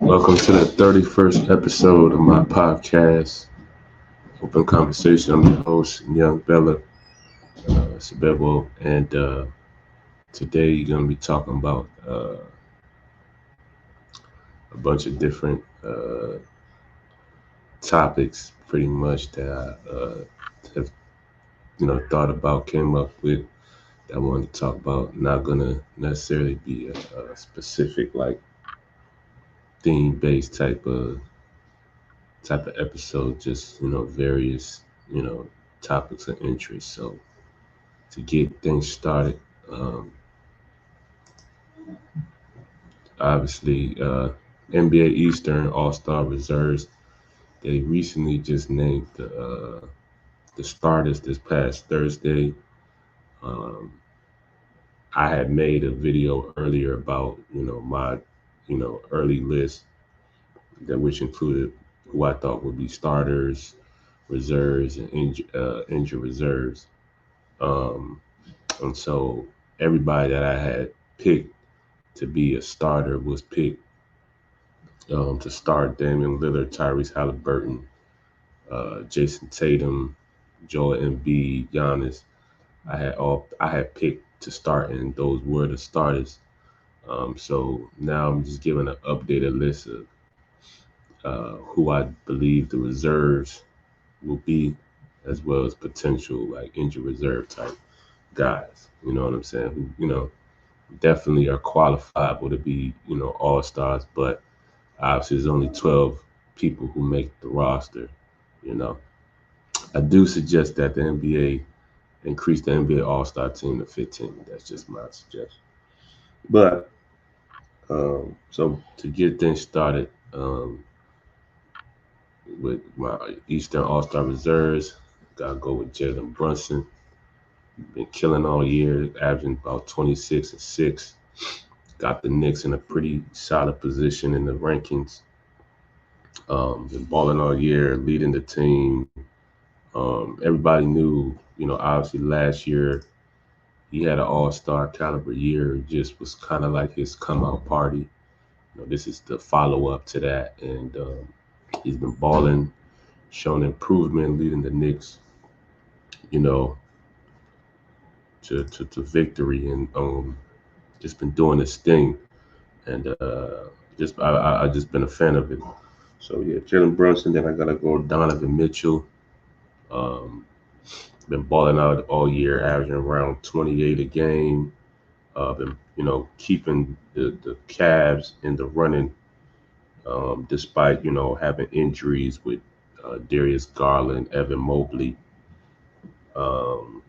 Welcome to the 31st episode of my podcast, Open Conversation. I'm your host, Young Bella Sabebo, and today you're going to be talking about a bunch of different topics, pretty much that I have thought about, came up with that I wanted to talk about. Not going to necessarily be a specific like theme-based type of episode, just various topics of interest. So to get things started, um, obviously NBA Eastern All-Star reserves. They recently just named the starters this past Thursday. Um, I had made a video earlier about my early list that which included who I thought would be starters, reserves, and injured reserves. Um, and so everybody that I had picked to be a starter was picked to start: Damian Lillard, Tyrese Halliburton, Jason Tatum, Joel Embiid, Giannis. I had picked to start, and those were the starters. So now I'm just giving an updated list of who I believe the reserves will be, as well as potential like injured reserve type guys. You know what I'm saying? Who definitely are qualifiable to be all stars, but obviously there's only 12 people who make the roster. You know, I do suggest that the NBA increase the NBA All Star team to 15. That's just my suggestion. But so to get things started with my Eastern All Star reserves, gotta go with Jalen Brunson. Been killing all year, averaging about 26 and 6. Got the Knicks in a pretty solid position in the rankings. Been balling all year, leading the team. Everybody knew, obviously last year he had an all-star caliber year. It just was kind of like his come out party. This is the follow-up to that, and he's been balling, showing improvement, leading the Knicks, you know, to victory, and just been doing his thing, and I just been a fan of it. So yeah, Jalen Brunson. Then I gotta go Donovan Mitchell. Um, Been balling out all year, averaging around 28 a game. Been keeping the Cavs in the running, despite having injuries with Darius Garland, Evan Mobley. Um,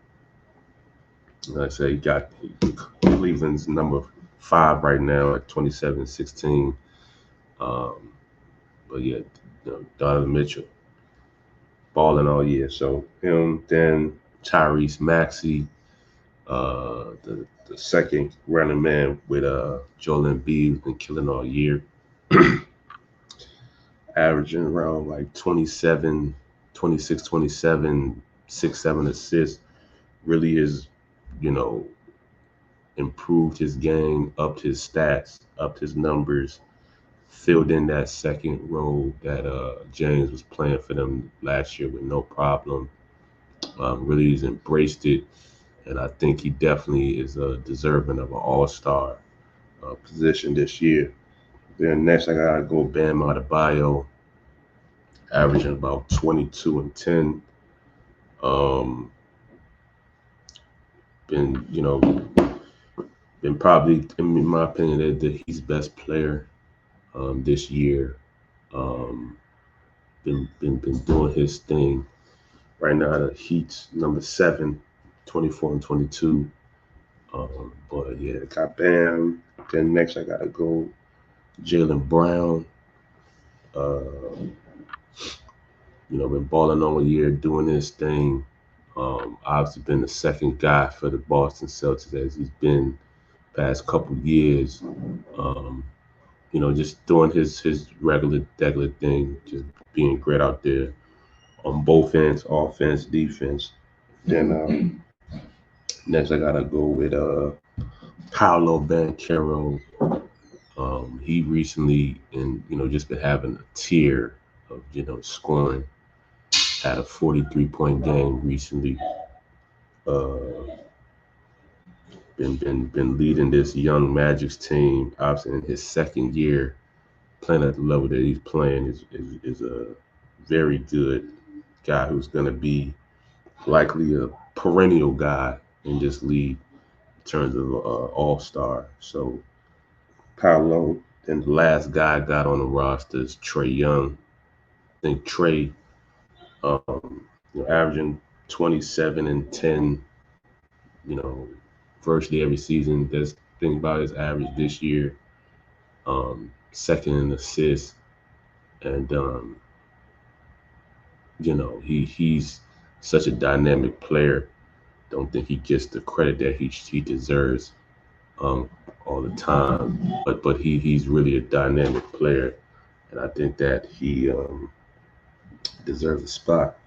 like I say, he got Cleveland's number 5 right now at 27-16. Um, but yeah, Donovan Mitchell balling all year. So him, then Tyrese Maxey, the second running man with Joel Embiid, who's been killing all year, averaging around like 27, 26, 27, 6, 7 assists. Really is, you know, improved his game, upped his stats, upped his numbers, filled in that second role that James was playing for them last year with no problem. Really has embraced it, and I think he definitely is deserving of an all-star position this year. Then next, I gotta go Bam Adebayo, averaging about 22 and 10. Um, been been probably, in my opinion, he's best player this year. Um, been doing his thing. Right now, the Heat's number 7, 24 and 22. But yeah, got Bam. Then next, I gotta go Jalen Brown. Uh, been balling all year, doing his thing. Obviously, been the second guy for the Boston Celtics as he's been past couple years. Um, just doing his regular degular thing, just being great out there on both ends, offense, defense. Then next, I gotta go with Paolo Banchero. He recently, and just been having a tier of scoring. Had a 43-point game recently. Uh, been leading this young Magic's team. Obviously, in his second year playing at the level that he's playing is a very good guy who's going to be likely a perennial guy in this league in terms of all-star. So Paolo, and the last guy I got on the roster is Trey Young. I think Trey, averaging 27 and 10, you know, virtually every season. That's the thing about his average this year. Second in assists, and he's such a dynamic player. Don't think he gets the credit that he deserves all the time. But he's really a dynamic player, and I think that he deserves a spot.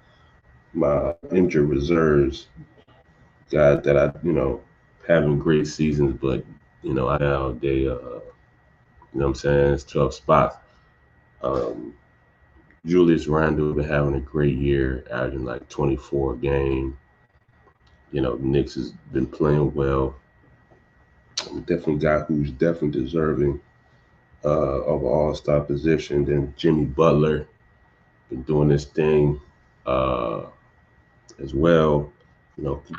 My injured reserves, guys that I having great seasons, but I now they what I'm saying, it's 12 spots. Um, Julius Randle been having a great year, averaging like 24 a game. Knicks has been playing well. Definitely guy who's definitely deserving of an all-star position. Then Jimmy Butler been doing this thing uh, as well.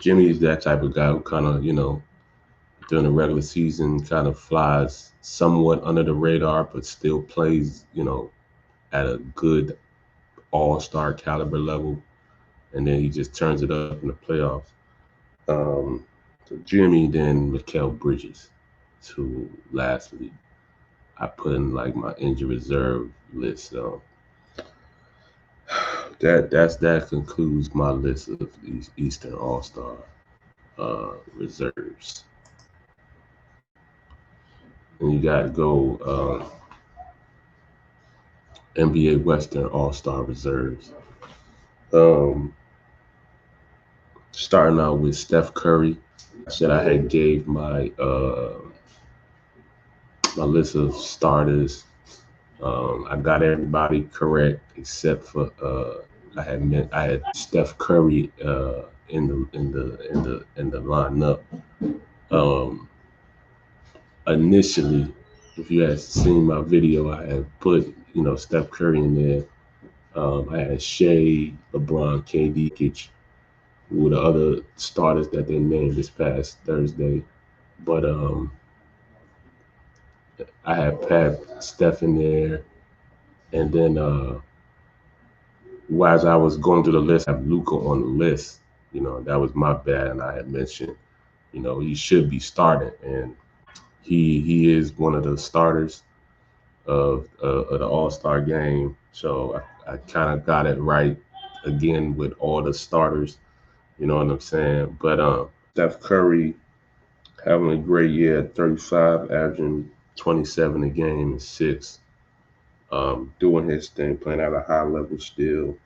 Jimmy is that type of guy who kind of during the regular season kind of flies somewhat under the radar, but still plays at a good all-star caliber level, and then he just turns it up in the playoffs. Um, so Jimmy, then Mikal Bridges, to lastly I put in like my injury reserve list. So that concludes my list of these Eastern All Star reserves. And you got to go NBA Western All Star reserves. Starting out with Steph Curry. I said I had gave my list of starters. I got everybody correct except for I had Steph Curry in the lineup. Um, Initially, if you had seen my video, I had put Steph Curry in there. I had Shea, LeBron, KD, Kitch, who were the other starters that they named this past Thursday. But I had Steph in there, and then as I was going through the list, I have Luca on the list. That was my bad, and I had mentioned, he should be starting, and he is one of the starters of the All Star game. So I kind of got it right again with all the starters. You know what I'm saying? But Steph Curry having a great year at 35, averaging 27 a game and six. Doing his thing, playing at a high level still.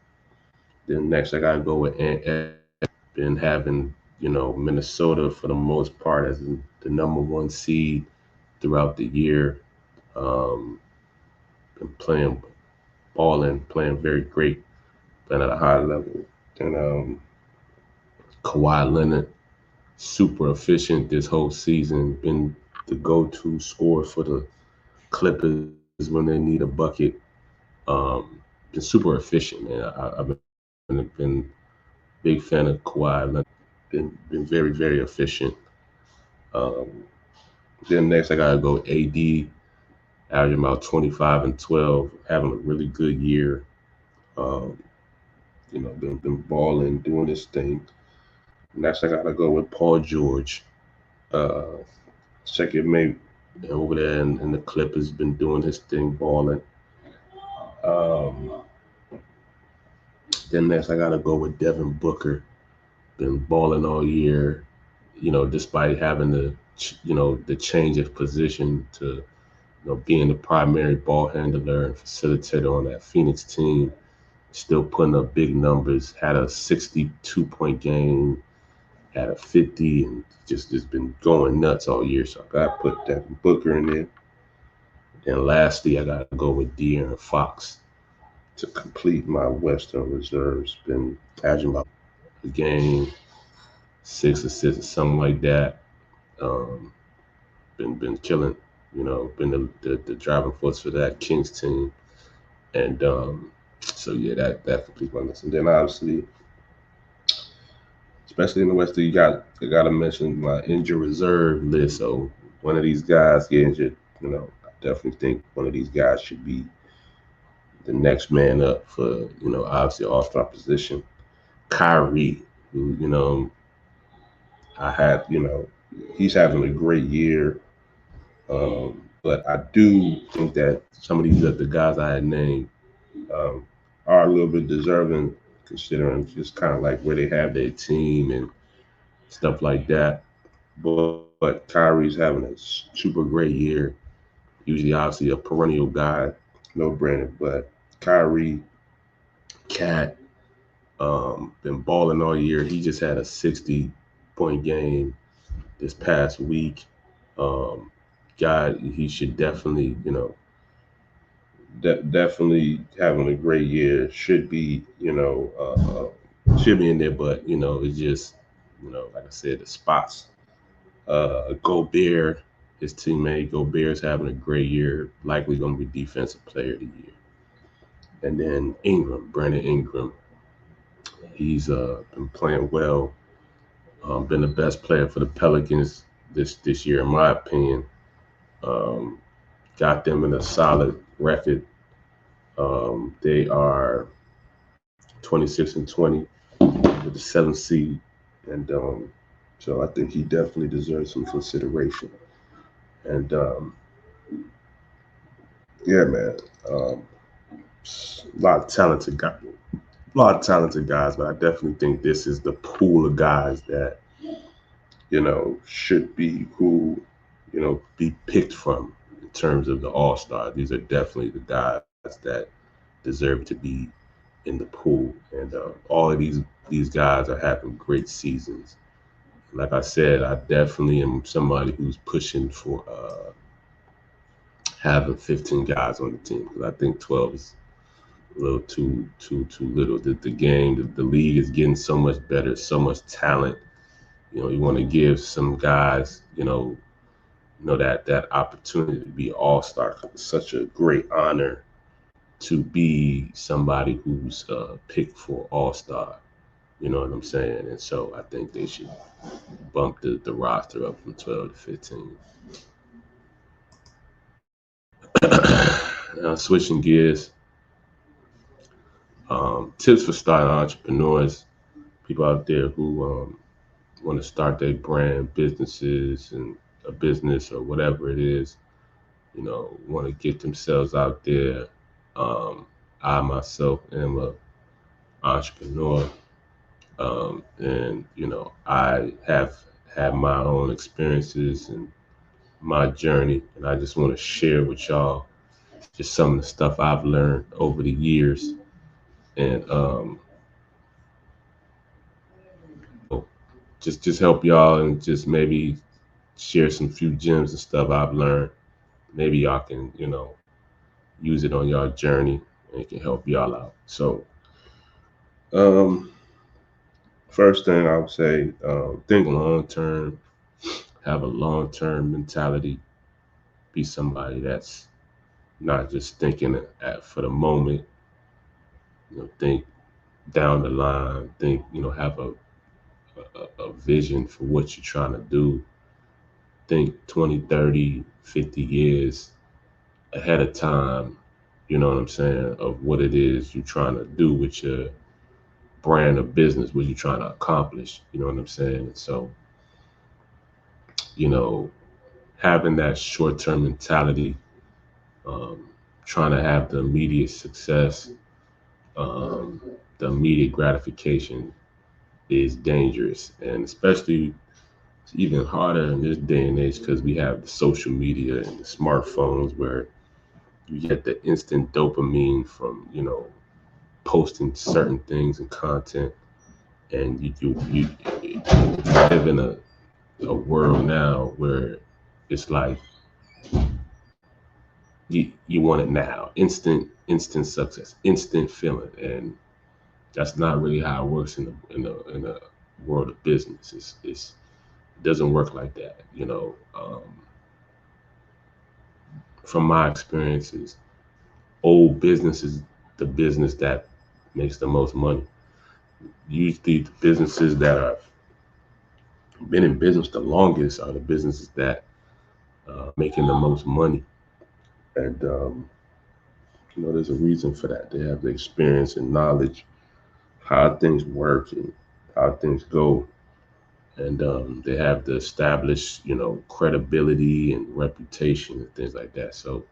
Then next I gotta go with Ant. Been having Minnesota for the most part as the number one seed throughout the year. Been playing balling, playing very great, playing at a high level. And Kawhi Leonard, super efficient this whole season, been the go-to scorer for the Clippers when they need a bucket. Been super efficient, man. I've been big fan of Kawhi Leonard. Been very, very efficient. Um, then next I gotta go AD, averaging about 25 and 12, having a really good year. Um, been balling, doing this thing. Next, I gotta go with Paul George. Uh, Second mate over there in the Clippers, been doing his thing, balling. Um, then next, I gotta go with Devin Booker. Been balling all year. Despite having the change of position to being the primary ball handler and facilitator on that Phoenix team, still putting up big numbers. Had a 62-point game, had a 50, and just been going nuts all year. So I got to put Devin Booker in there. And lastly, I gotta go with Deere and Fox to complete my Western reserves. Been averaging about a game, 6 assists or something like that. Um, been killing, been the driving force for that Kings team. And so yeah, that completes my list. And then obviously, especially in the West, you got to mention my injured reserve list. So one of these guys get injured, I definitely think one of these guys should be the next man up for obviously All Star position. Kyrie, who I had he's having a great year, but I do think that some of these other guys I had named um, are a little bit deserving considering just kind of like where they have their team and stuff like that. But Kyrie's having a super great year. Usually, obviously, a perennial guy, no brainer. But Kyrie, Cat, been balling all year. He just had a 60-point game this past week. Um, God, he should definitely, definitely having a great year. Should be in there, but it's just, like I said, the spots. Gobert, his teammate Gobert's having a great year, likely going to be Defensive Player of the Year. And then Ingram, Brandon Ingram, he's been playing well, been the best player for the Pelicans this year, in my opinion. Um, got them in a solid record. They are 26-20 with the seventh seed, and so I think he definitely deserves some consideration. And yeah, man, um, a lot of talented guys, but I definitely think this is the pool of guys that should be who be picked from in terms of the All Star. These are definitely the guys that deserve to be in the pool, and all of these guys are having great seasons. Like I said, I definitely am somebody who's pushing for having 15 guys on the team because I think 12 is a little too little. The game, the league is getting so much better, so much talent. You want to give some guys, that opportunity to be all star. It's such a great honor to be somebody who's picked for all star. You know what I'm saying? And so I think they should bump the roster up from 12 to 15. Now, switching gears, tips for starting entrepreneurs, people out there who want to start their brand, businesses, and a business or whatever it is, want to get themselves out there. Um, I myself am a entrepreneur, and I have had my own experiences and my journey, and I just want to share with y'all just some of the stuff I've learned over the years, and just help y'all and just maybe share some few gems and stuff I've learned. Maybe y'all can use it on y'all journey and it can help y'all out. So um, first thing I would say, think long term, have a long term mentality, be somebody that's not just thinking for the moment. Think down the line. Think have a vision for what you're trying to do. Think 20, 30, 50 years ahead of time. You know what I'm saying? Of what it is you're trying to do with your brand of business, what you're trying to accomplish. You know what I'm saying? So you know, having that short term mentality, um, trying to have the immediate success, um, the immediate gratification is dangerous. And especially it's even harder in this day and age because we have the social media and the smartphones where you get the instant dopamine from, posting certain things and content. And you live in a world now where it's like you want it now, instant success, instant feeling, and that's not really how it works in the world of business. It doesn't work like that. From my experiences, old business is the business that makes the most money. Usually, the businesses that have been in business the longest are the businesses that making the most money. And there's a reason for that. They have the experience and knowledge how things work and how things go, and they have the established, credibility and reputation and things like that. So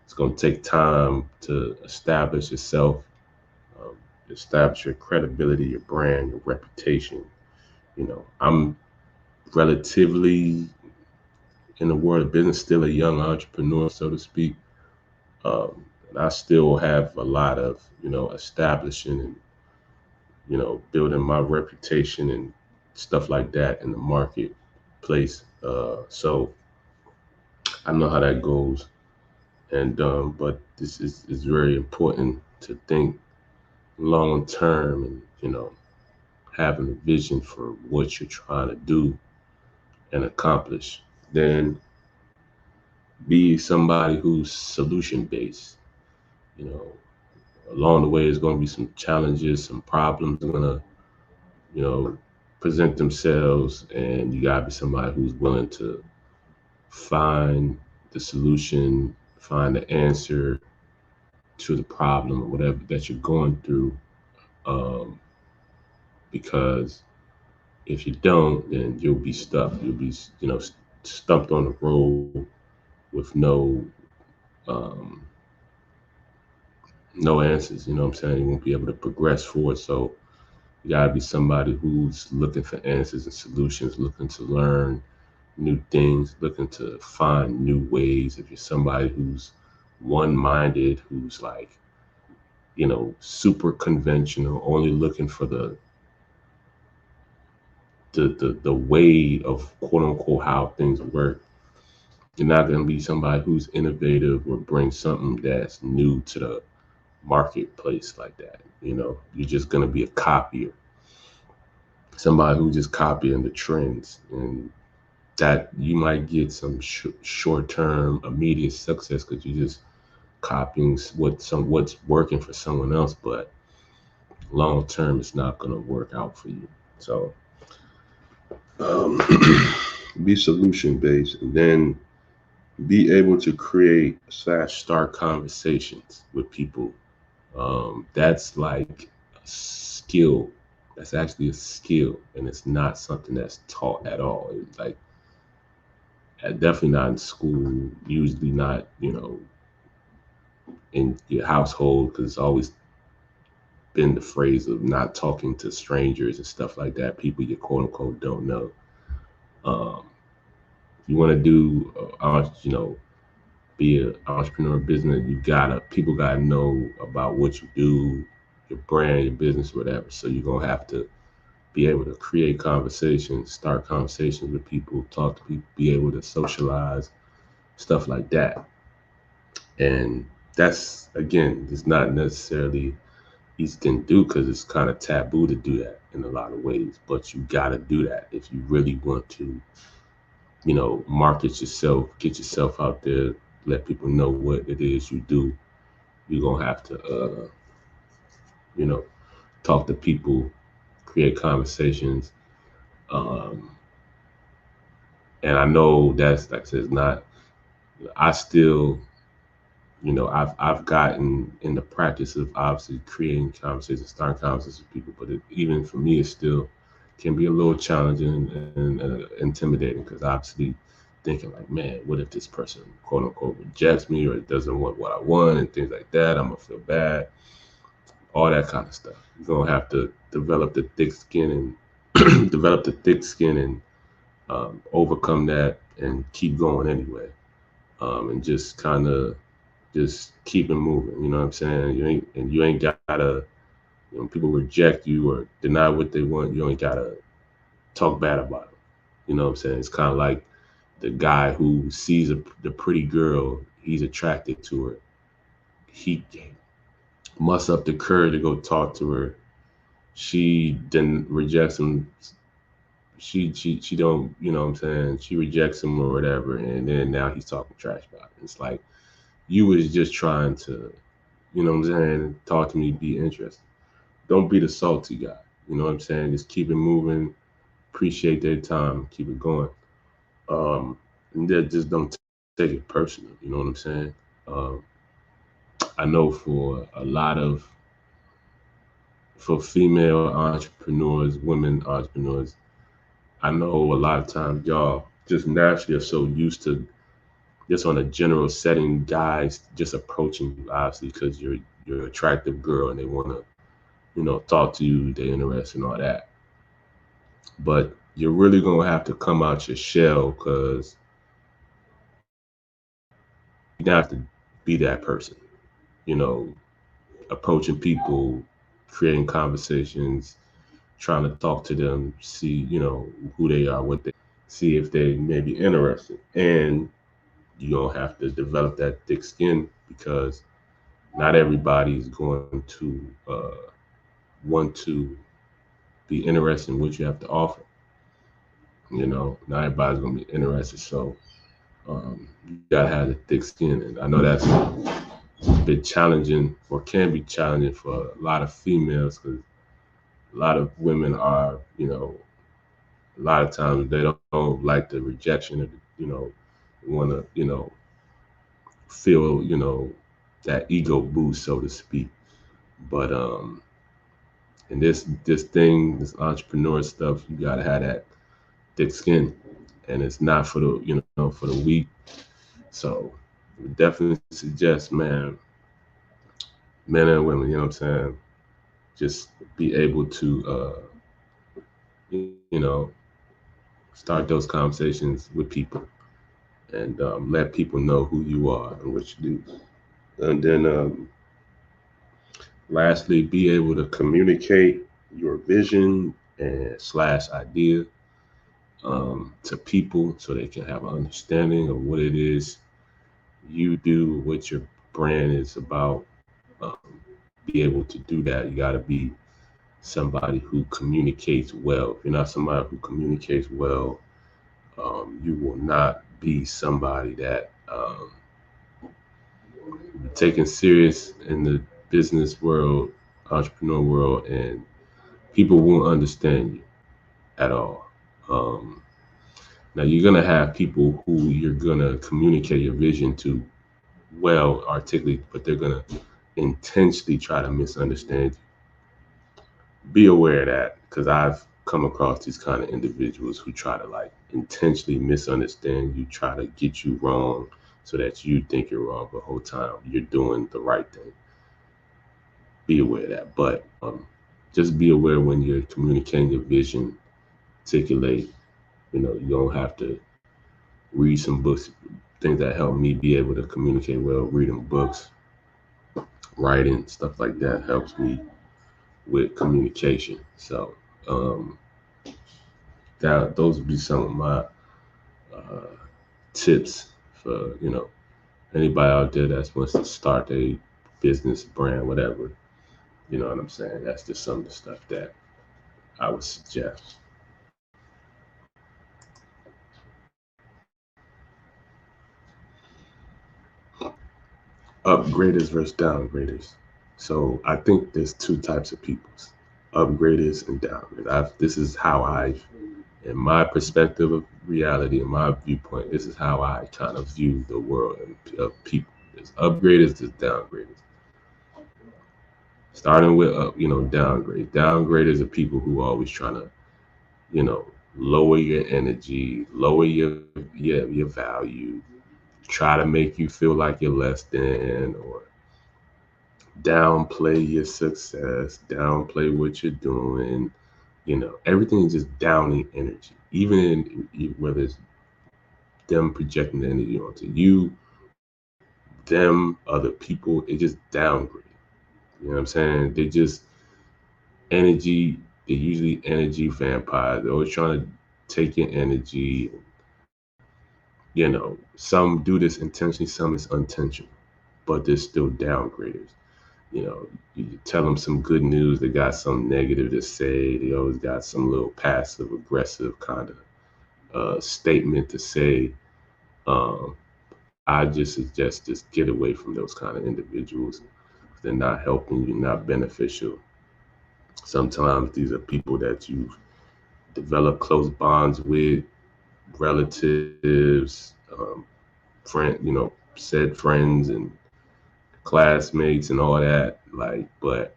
it's going to take time to establish yourself, um, establish your credibility, your brand, your reputation. I'm relatively in the world of business, still a young entrepreneur, so to speak. Um, and I still have a lot of, establishing and, building my reputation and stuff like that in the marketplace. So I know how that goes. And, but this is very important to think long term and, having a vision for what you're trying to do and accomplish. Then be somebody who's solution based. You know, Along the way, there's going to be some challenges, some problems are going to, you know, present themselves, and you got to be somebody who's willing to find the solution, find the answer to the problem or whatever that you're going through. Um, because if you don't, then you'll be stuck. You'll be, stumped on the road with um, no answers. You know what I'm saying? You won't be able to progress forward. So you gotta be somebody who's looking for answers and solutions, looking to learn new things, looking to find new ways. If you're somebody who's one-minded, who's like, super conventional, only looking for the way of quote unquote how things work, you're not gonna be somebody who's innovative or brings something that's new to the marketplace like that. You're just gonna be a copier, somebody who just copying the trends, and that you might get some short-term immediate success because you're just copying what's working for someone else, but long term it's not going to work out for you. So um, be solution based, and then be able to create / start conversations with people. That's like a skill. That's actually a skill, and it's not something that's taught at all. It's like definitely not in school. Usually not, in your household, because it's always been the phrase of not talking to strangers and stuff like that. People you quote unquote don't know. Um, if you want to do, be an entrepreneur business, people gotta know about what you do, your brand, your business, whatever. So you're gonna have to be able to create conversations, start conversations with people, talk to people, be able to socialize, stuff like that. And that's, again, it's not necessarily easy thing to do because it's kind of taboo to do that in a lot of ways. But you got to do that if you really want to, market yourself, get yourself out there, let people know what it is you do. You're gonna have to, you know, talk to people, create conversations. Um, and I know that's, like I said, it's not. I still, I've gotten in the practice of obviously creating conversations, starting conversations with people, but even for me, it still can be a little challenging and intimidating because obviously thinking like, man, what if this person quote unquote rejects me or doesn't want what I want and things like that? I'm gonna feel bad, all that kind of stuff. You're gonna have to develop the thick skin and develop the thick skin and overcome that and keep going anyway, and just kind of just keep it moving. You know what I'm saying? You ain't gotta, people reject you or deny what they want. You ain't gotta talk bad about them. You know what I'm saying? It's kind of like the guy who sees the pretty girl He's attracted to her. He musts up the courage to go talk to her. She then rejects him. She don't, you know what I'm saying? She rejects him or whatever, and then now he's talking trash about it. It's like you was just trying to, you know what I'm saying, talk to me, be interested. Don't be the salty guy. You know what I'm saying? Just keep it moving, appreciate their time, keep it going. Um, and then just don't take it personal. You know what I'm saying? Um, I know for female entrepreneurs, women entrepreneurs, I know a lot of times y'all just naturally are so used to just on a general setting, guys just approaching you obviously because you're an attractive girl and they want to, talk to you, they're interested and all that. But you're really gonna have to come out your shell because you have to be that person. You know, approaching people, creating conversations, trying to talk to them, see, who they are, see if they may be interested. And you don't have to develop that thick skin because not everybody's going to want to be interested in what you have to offer. Not everybody's going to be interested. So you got to have the thick skin. And I know that's a bit challenging or can be challenging for a lot of females because a lot of women are, a lot of times they don't like the rejection of, want to, feel, that ego boost, so to speak. But and this entrepreneur stuff, you gotta have that thick skin, and it's not for the for the weak. So definitely suggest, man, men and women, you know what I'm saying, just be able to you know start those conversations with people and let people know who you are and what you do. And then lastly, be able to communicate your vision and slash idea to people so they can have an understanding of what it is you do, what your brand is about. Um, be able to do that. You got to be somebody who communicates well. If you're not somebody who communicates well, you will not be somebody that taken serious in the business world, entrepreneur world, and people won't understand you at all. Um, Now you're gonna have people who you're gonna communicate your vision to well articulate, but they're gonna intentionally try to misunderstand you. Be aware of that because I've come across these kind of individuals who try to like intentionally misunderstand you, try to get you wrong so that you think you're wrong, but the whole time you're doing the right thing. Be aware of that. But just be aware when you're communicating your vision, articulate, you don't have to read some books, things that help me be able to communicate well, reading books, writing, stuff like that helps me with communication. So um, that those would be some of my uh, tips for anybody out there that wants to start a business, brand, whatever. You know what I'm saying? That's just some of the stuff that I would suggest. Upgraders versus downgraders. So I think there's two types of people: upgraders and downgraders. This is how in my perspective of reality, in my viewpoint, this is how I kind of view the world of people. There's upgraders, there's downgraders. Starting with downgrade. Downgraders are people who are always trying to, you know, lower your energy, lower your value, try to make you feel like you're less than, or downplay your success, downplay what you're doing. Everything is just downing energy. Even whether it's them projecting the energy onto you, them, other people, it just downgrade. You know what I'm saying? Energy, they're usually energy vampires. They're always trying to take your energy, Some do this intentionally, some is unintentional, but they're still downgraders. You know, you tell them some good news, they got some negative to say. They always got some little passive aggressive kind of statement to say. Um, I just suggest just get away from those kind of individuals. They're not helping you, not beneficial. Sometimes these are people that you develop close bonds with, relatives, said friends and classmates and all that. Like, but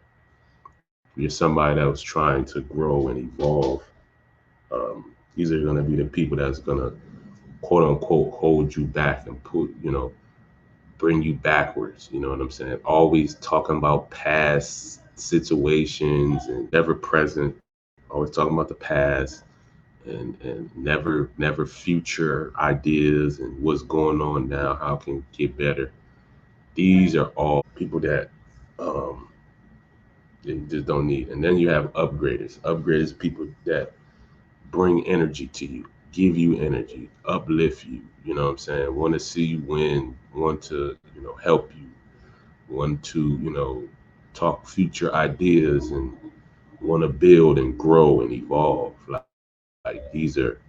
you're somebody that was trying to grow and evolve. These are going to be the people that's going to quote unquote hold you back and bring you backwards. You know what I'm saying? Always talking about past situations and never present. Always talking about the past and never future ideas and what's going on now. How can we get better? These are all people that um, you just don't need. And then you have upgraders. Upgraders, people that bring energy to you, give you energy, uplift you. You know what I'm saying? Want to see you win, want to, help you, want to, talk future ideas and want to build and grow and evolve. Like these are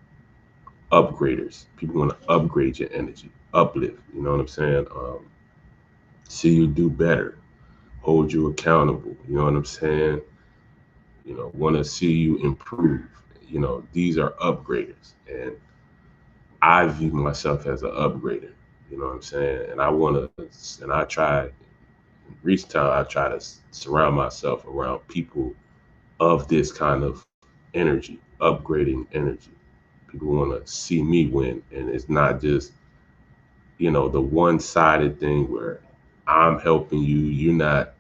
upgraders. People want to upgrade your energy, uplift. You know what I'm saying? See you do better, hold you accountable. You know what I'm saying? Want to see you improve. These are upgraders, and I view myself as an upgrader. You know what I'm saying? And I try, recent time, I try to surround myself around people of this kind of energy, upgrading energy. People want to see me win, and it's not just the one-sided thing where I'm helping you, you're not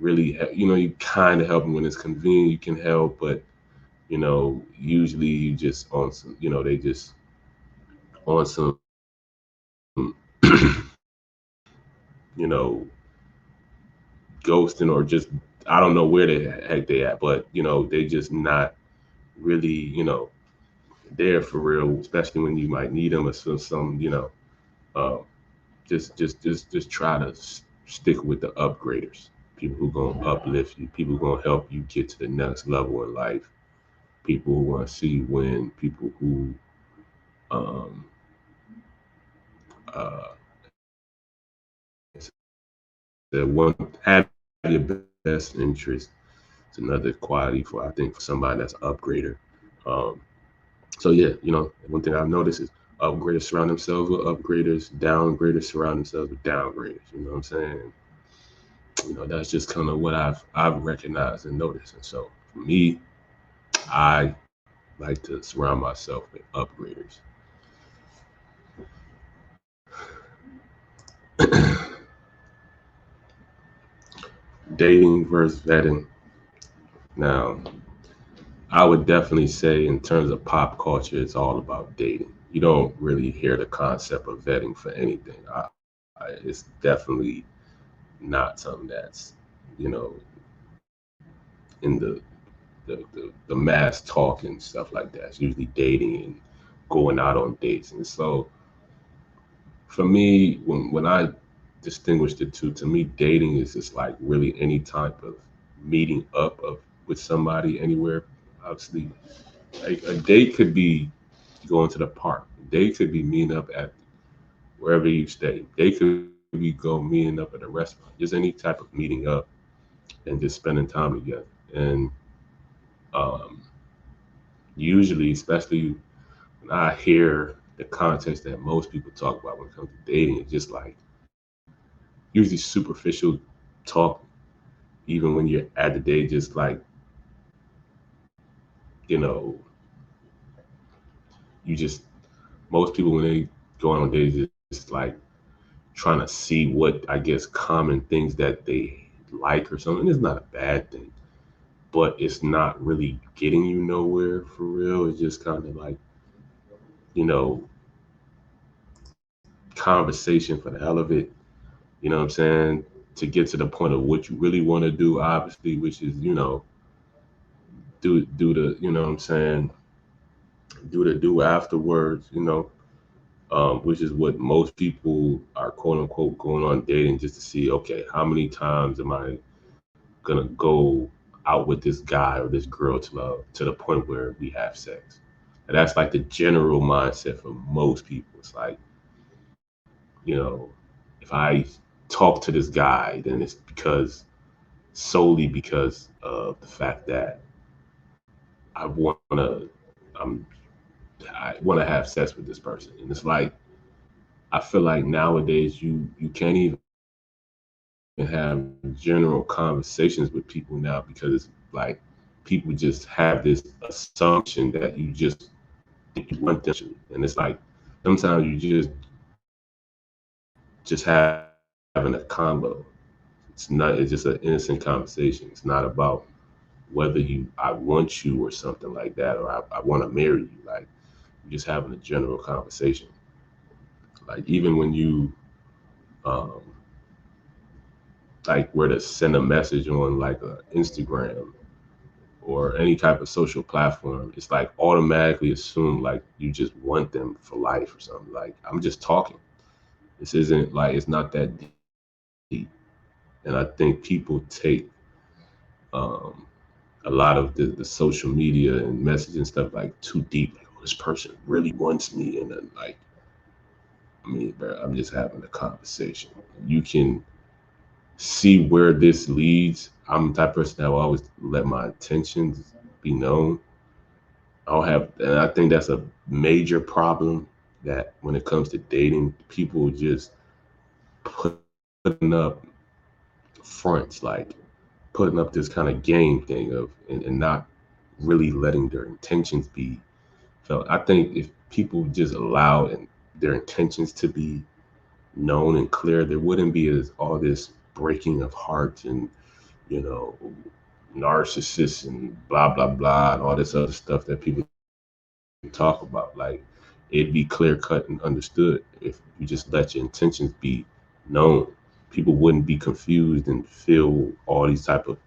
really, you kind of helping when it's convenient, you can help, but usually you just on some, they just on some, you know, ghosting or just I don't know where the heck they at, but they just not really, there for real, especially when you might need them or some, uh, just try to stick with the upgraders, people who gonna uplift you, people who gonna help you get to the next level in life, people who want to see you win, people who um, uh, that want have your best interest. It's another quality for I think for somebody that's an upgrader. Um, so yeah, one thing I've noticed is upgraders surround themselves with upgraders, downgraders surround themselves with downgraders. You know what I'm saying? That's just kind of what I've recognized and noticed. And so for me, I like to surround myself with upgraders. Dating versus vetting. Now, I would definitely say, in terms of pop culture, it's all about dating. You don't really hear the concept of vetting for anything. It's definitely not something that's, you know, in the mass talk and stuff like that. It's usually dating and going out on dates. And so for me, when I distinguish the two, to me, dating is just like really any type of meeting up of with somebody anywhere. Obviously, a date could be going to the park. They could be meeting up at wherever you stay. They could be go meeting up at a restaurant. Just any type of meeting up and just spending time together. And um, usually, especially when I hear the context that most people talk about when it comes to dating, it's just like usually superficial talk. Even when you're at the date, just like you know, you just most people when they go on dates, it's like trying to see what I guess common things that they like or something. It's not a bad thing, but it's not really getting you nowhere for real. It's just kind of like you know conversation for the hell of it. You know what I'm saying? To get to the point of what you really want to do, obviously, which is do the you know what I'm saying do afterwards. which is what most people are quote unquote going on dating just to see, okay, how many times am I gonna go out with this guy or this girl to the point where we have sex? And that's like the general mindset for most people. It's like, you know, if I talk to this guy, then it's because solely because of the fact that I wanna, I'm, I want to have sex with this person. And it's like I feel like nowadays you can't even have general conversations with people now because it's like people just have this assumption that you just think you want them to. And it's like sometimes you just having a convo. It's just an innocent conversation. It's not about whether I want you or something like that, or I want to marry you. Like you're just having a general conversation. Like even when you um, like were to send a message on like a Instagram or any type of social platform, it's like automatically assumed like you just want them for life or something. Like I'm just talking. This isn't like it's not that deep. And I think people take um, a lot of the social media and messaging stuff like too deep. Like, oh, this person really wants me, and then like, I mean, bro, I'm just having a conversation. You can see where this leads. I'm the type of person that will always let my intentions be known. I'll have, and I think that's a major problem that when it comes to dating, people just putting up fronts, like putting up this kind of game thing of, and not really letting their intentions be felt. I think if people just allowed and their intentions to be known and clear, there wouldn't be all this breaking of hearts and you know narcissists and blah blah blah and all this other stuff that people talk about. Like it'd be clear cut and understood if you just let your intentions be known. People wouldn't be confused and feel all these type of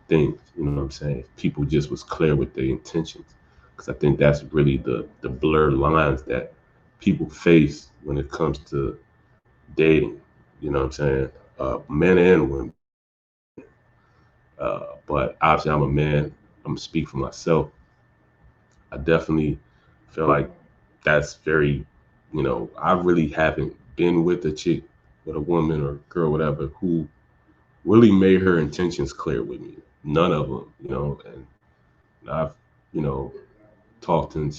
things. You know what I'm saying? If people just was clear with their intentions, because I think that's really the blurred lines that people face when it comes to dating. You know what I'm saying? Men and women. But obviously, I'm a man. I'm gonna speak for myself. I definitely feel like that's very, I really haven't been with a chick, with a woman or girl, whatever, who really made her intentions clear with me. None of them, and I've, you know, talked and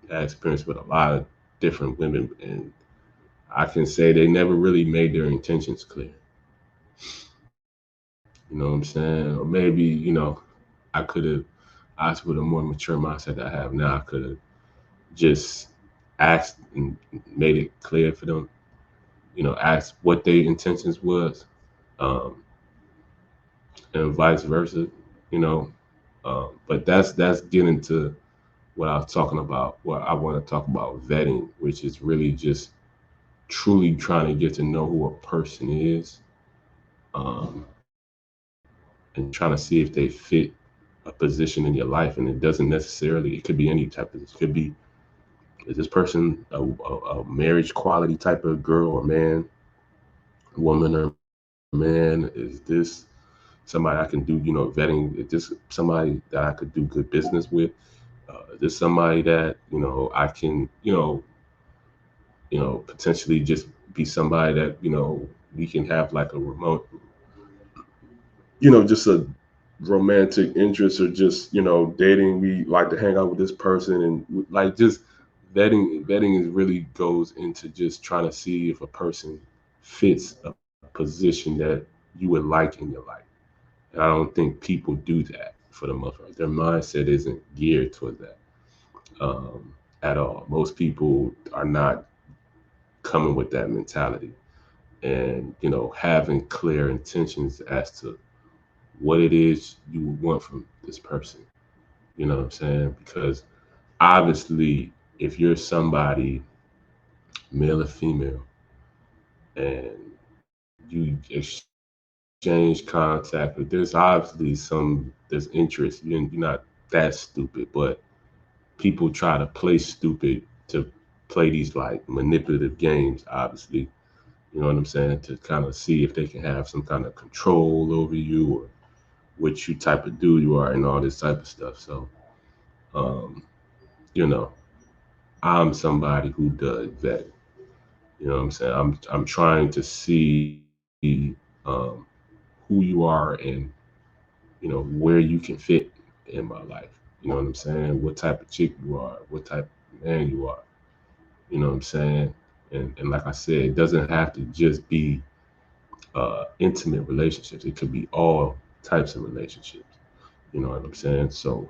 had experience with a lot of different women, and I can say they never really made their intentions clear. You know what I'm saying? Or maybe, I could have asked with a more mature mindset that I have now. I could have just asked and made it clear for them, asked what their intentions was, um, and vice versa, you know. But that's getting to what I was talking about. What I want to talk about vetting, which is really just truly trying to get to know who a person is, and trying to see if they fit a position in your life. And it doesn't necessarily. It could be any type of. It could be, is this person a marriage quality type of girl or man, woman or man? Is this somebody I can do, vetting? Is this somebody that I could do good business with? Is this somebody that, I can, potentially just be somebody that, we can have like a remote, just a romantic interest or just, dating. We like to hang out with this person and like just vetting is really goes into just trying to see if a person fits a position that you would like in your life. And I don't think people do that for the most part. Their mindset isn't geared towards that at all. Most people are not coming with that mentality and, having clear intentions as to what it is you want from this person. You know what I'm saying? Because obviously, if you're somebody, male or female, and you exchange contact, but there's obviously there's interest. You're not that stupid, but people try to play stupid to play these like manipulative games, obviously. You know what I'm saying? To kind of see if they can have some kind of control over you or what you type of dude you are and all this type of stuff. So, um, you know, I'm somebody who does that. You know what I'm saying? I'm trying to see who you are and where you can fit in my life. You know what I'm saying? What type of chick you are, what type of man you are. You know what I'm saying? And like I said, it doesn't have to just be intimate relationships. It could be all types of relationships. You know what I'm saying? So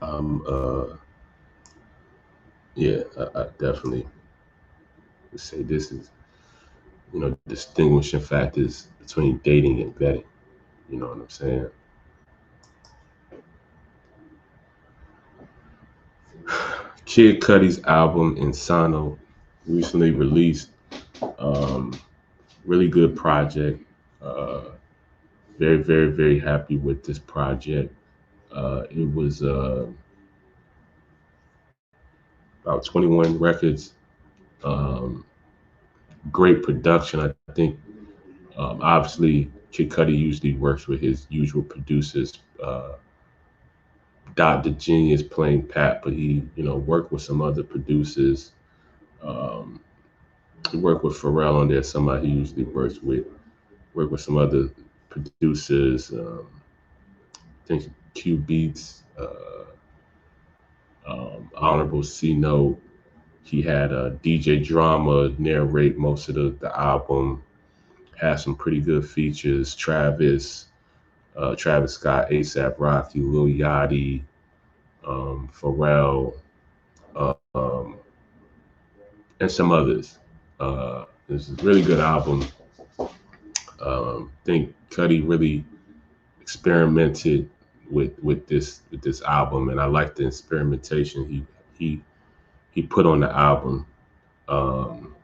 I'm yeah, I definitely would say this is distinguishing factors between dating and vetting. You know what I'm saying? Kid Cudi's album Insano recently released. Um, really good project. Uh, very, very, very happy with this project. It was about 21 records. Um, Great production. I think obviously Kid Cudi usually works with his usual producers. Dr. Genius playing Pat, but he worked with some other producers. Um, he worked with Pharrell on there, somebody he usually works with. Worked with some other producers. I think Q Beats, Honorable C Note. He had DJ Drama narrate most of the album. Had some pretty good features. Travis Scott, ASAP Rocky, Lil Yachty, Pharrell, um, and some others. It's a really good album. I think Cudi really experimented with this album, and I like the experimentation he he put on the album. Um,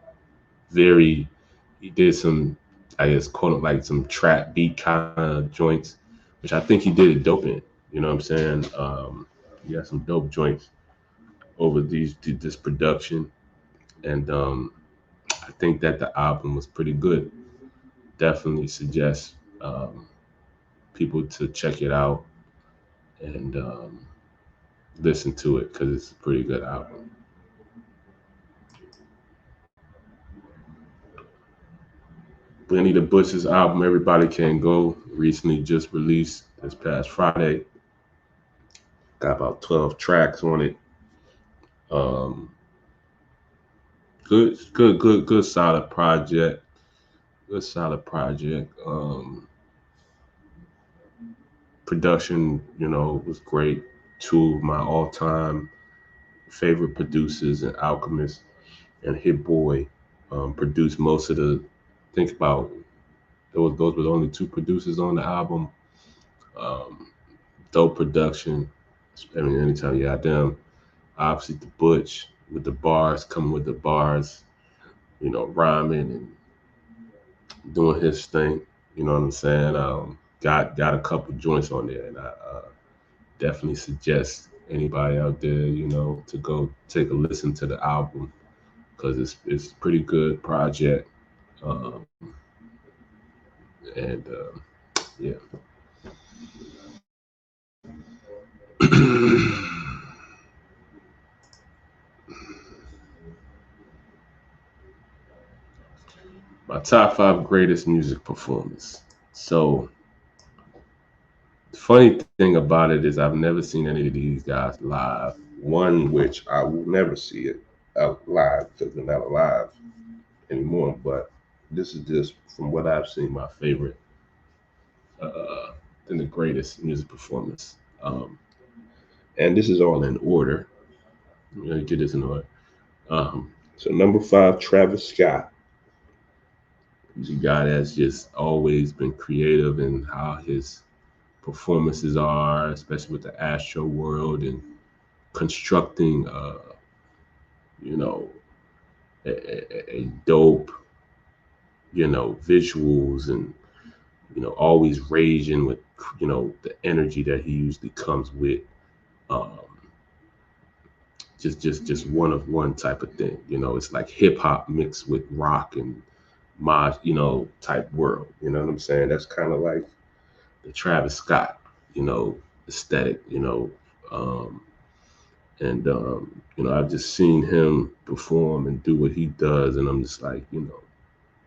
very, he did some, I guess, quote like some trap beat kind of joints, which I think he did it dope in. You know what I'm saying? He had some dope joints over this production, and I think that the album was pretty good. Definitely suggest people to check it out and listen to it because it's a pretty good album. Benny the Butcher's album, Everybody Can Go, recently just released this past Friday. Got about 12 tracks on it. Um, good, solid project. Good, solid project. Production, was great. Two of my all-time favorite producers and Alchemist and Hit Boy produced most of the. Think about those were the only two producers on the album. Um, Dope production. I mean, anytime you got them, obviously the Butch with the bars, coming with the bars, rhyming and doing his thing. You know what I'm saying? Got a couple joints on there, and I definitely suggest anybody out there, to go take a listen to the album because it's a pretty good project. Um, and yeah. My top five greatest music performance. So the funny thing about it is I've never seen any of these guys live. One which I will never see it out live because they're not alive anymore. But this is just from what I've seen, my favorite and the greatest music performance. And this is all in order. Get this in order. So number five, Travis Scott. He's a guy that's just always been creative in how his performances are, especially with the Astro World and constructing, you know, a dope, visuals and always raging with the energy that he usually comes with. Um, just one of one type of thing. It's like hip hop mixed with rock and mod, type world. You know what I'm saying? That's kind of like the Travis Scott, you know, aesthetic. I've just seen him perform and do what he does, and I'm just like,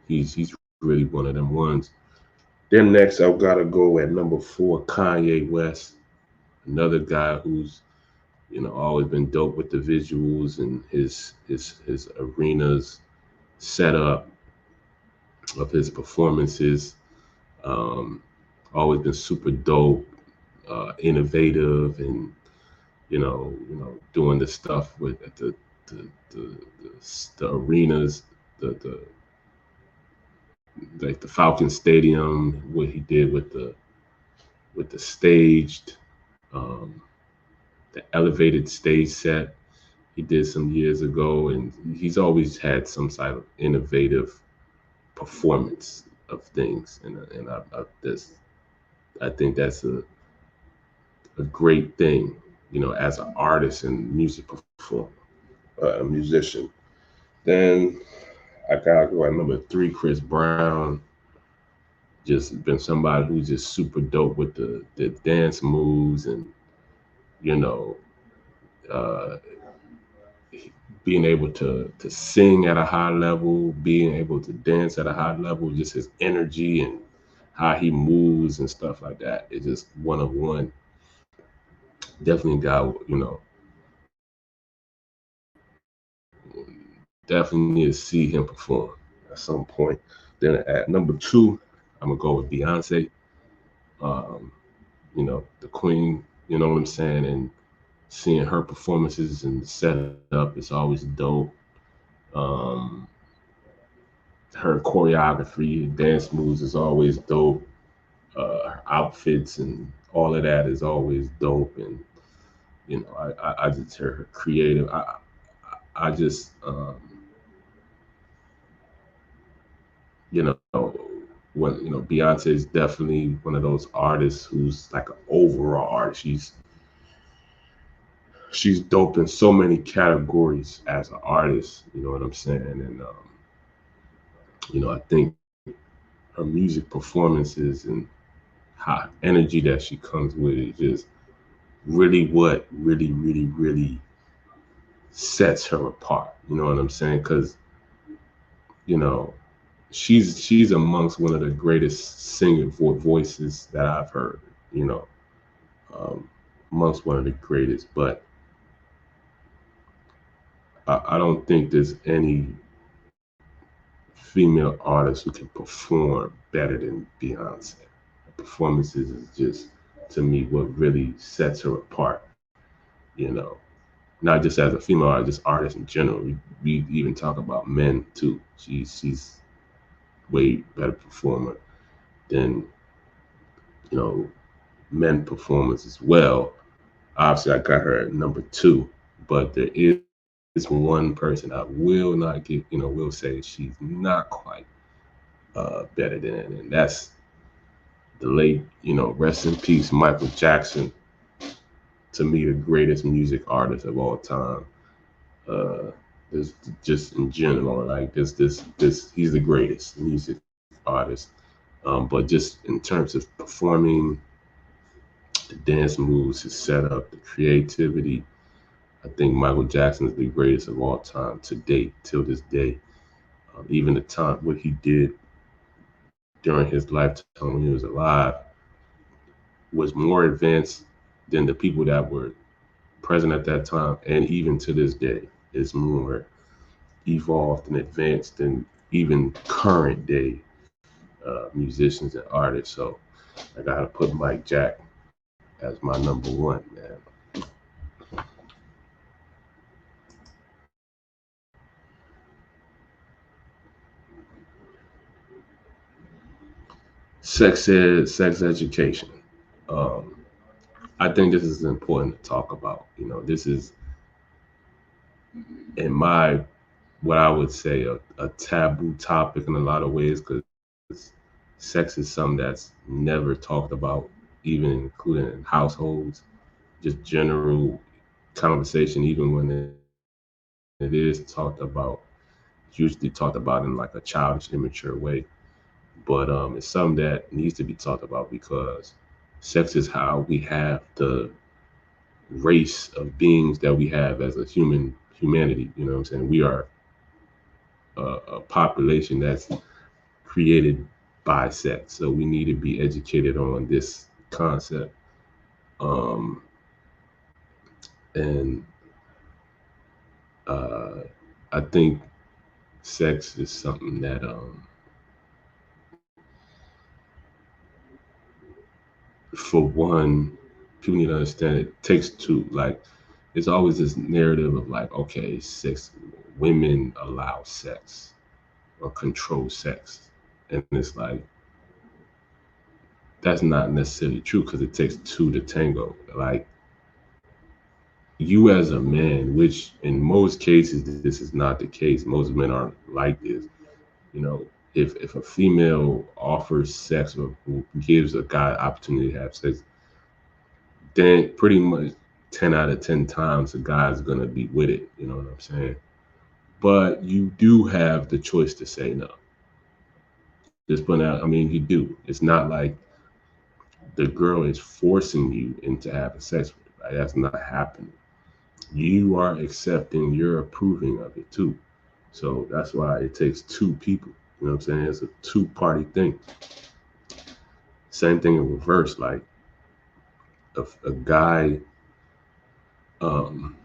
he's really one of them ones. Then next, I've got to go at number four, Kanye West, another guy who's always been dope with the visuals and his arenas setup of his performances. Um, Always been super dope, innovative, and doing the stuff with the the, the arenas, the like the Falcon Stadium, what he did with the staged, um, the elevated stage set he did some years ago, and he's always had some sort of innovative performance of things, and I think that's a great thing, as an artist and music performer, a musician. Then I gotta go at number three, Chris Brown. Just been somebody who's just super dope with the dance moves and you know uh, being able to sing at a high level, being able to dance at a high level, just his energy and how he moves and stuff like that. It's just one of one. Definitely got definitely need to see him perform at some point. Then at number two, I'm gonna go with Beyonce. Um, the Queen. You know what I'm saying? And seeing her performances and the setup is always dope. Um, Her choreography, dance moves is always dope. Her outfits and all of that is always dope. And I just hear her creative. I just you know when Beyonce is definitely one of those artists who's like an overall artist. She's dope in so many categories as an artist. You know what I'm saying? And I think her music performances and how energy that she comes with is just really what really sets her apart. You know what I'm saying? Because you know she's amongst one of the greatest singer voices that I've heard. You know, um, amongst one of the greatest. But I don't think there's any female artist who can perform better than Beyonce. Her performances is just to me what really sets her apart. You know, not just as a female artist, just artists in general. We even talk about men too. She's way better performer than you know men performers as well. Obviously, I got her at number two, but there is one person I will not give. Will say she's not quite better than, and that's the late, rest in peace, Michael Jackson. To me, the greatest music artist of all time. Uh, this just in general, like this, he's the greatest music artist. But just in terms of performing, the dance moves, his setup, the creativity, I think Michael Jackson is the greatest of all time to date, till this day. Even the time what he did during his lifetime when he was alive was more advanced than the people that were present at that time, and even to this day, is more evolved and advanced than even current day musicians and artists. So I gotta put Mike Jack as my number one, man. Sex education. Um, I think this is important to talk about. This is in my what I would say a taboo topic in a lot of ways because sex is something that's never talked about, even including in households, just general conversation, even when it is talked about, usually talked about in like a childish, immature way. But it's something that needs to be talked about because sex is how we have the race of beings that we have as a humanity. You know what I'm saying? We are a population that's created by sex, so we need to be educated on this concept. Um, and uh, I think sex is something that, for one, people need to understand it takes two. Like, it's always this narrative of like, okay, sex, women allow sex or control sex, and it's like that's not necessarily true because it takes two to tango. Like, you as a man, which in most cases this is not the case. Most men aren't like this. You know, if a female offers sex or gives a guy opportunity to have sex, then pretty much 10 out of 10 times the guy's gonna be with it. You know what I'm saying? But you do have the choice to say no. Just put out. I mean, you do. It's not like the girl is forcing you into having sex with it. Right? That's not happening. You are accepting. You're approving of it too. So that's why it takes two people. You know what I'm saying? It's a two-party thing. Same thing in reverse. Like, a guy, um,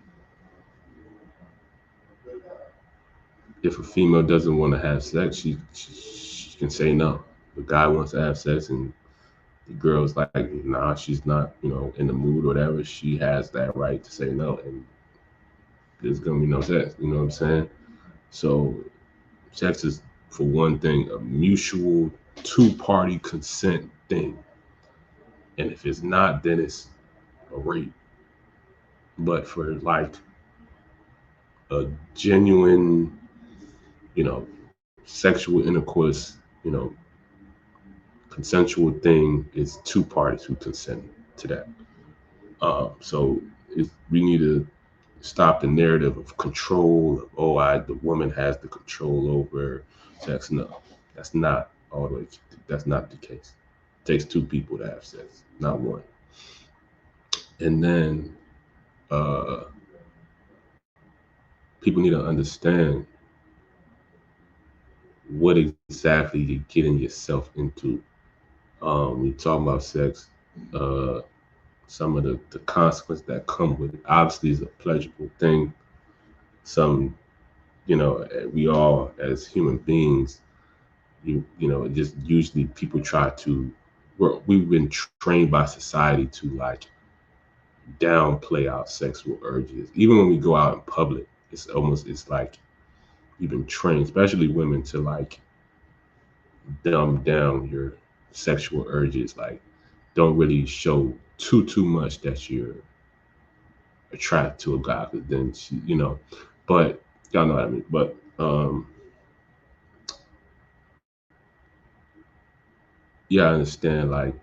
if a female doesn't want to have sex, she can say no. The guy wants to have sex, and the girl's like, nah, she's not, in the mood or whatever. She has that right to say no, and there's gonna be no sex. You know what I'm saying? So sex is, for one thing, a mutual two-party consent thing, and if it's not, then it's a rape. But for like a genuine, you know, sexual intercourse, consensual thing, it's two parties who consent to that. So we need to stop the narrative of control. Of, oh, the woman has the control over sex. No, that's not always. That's not the case. It takes two people to have sex, not one. And then uh, people need to understand what exactly you're getting yourself into. We talk about sex. Uh, some of the consequences that come with it. Obviously, is a pleasurable thing. Some, we all as human beings, just usually people try to. We've been trained by society to like downplay our sexual urges. Even when we go out in public, it's like you've been trained, especially women, to like dumb down your sexual urges. Like, don't really show too much that you're attracted to a guy, because then but y'all know what I mean. But yeah, I understand. Like,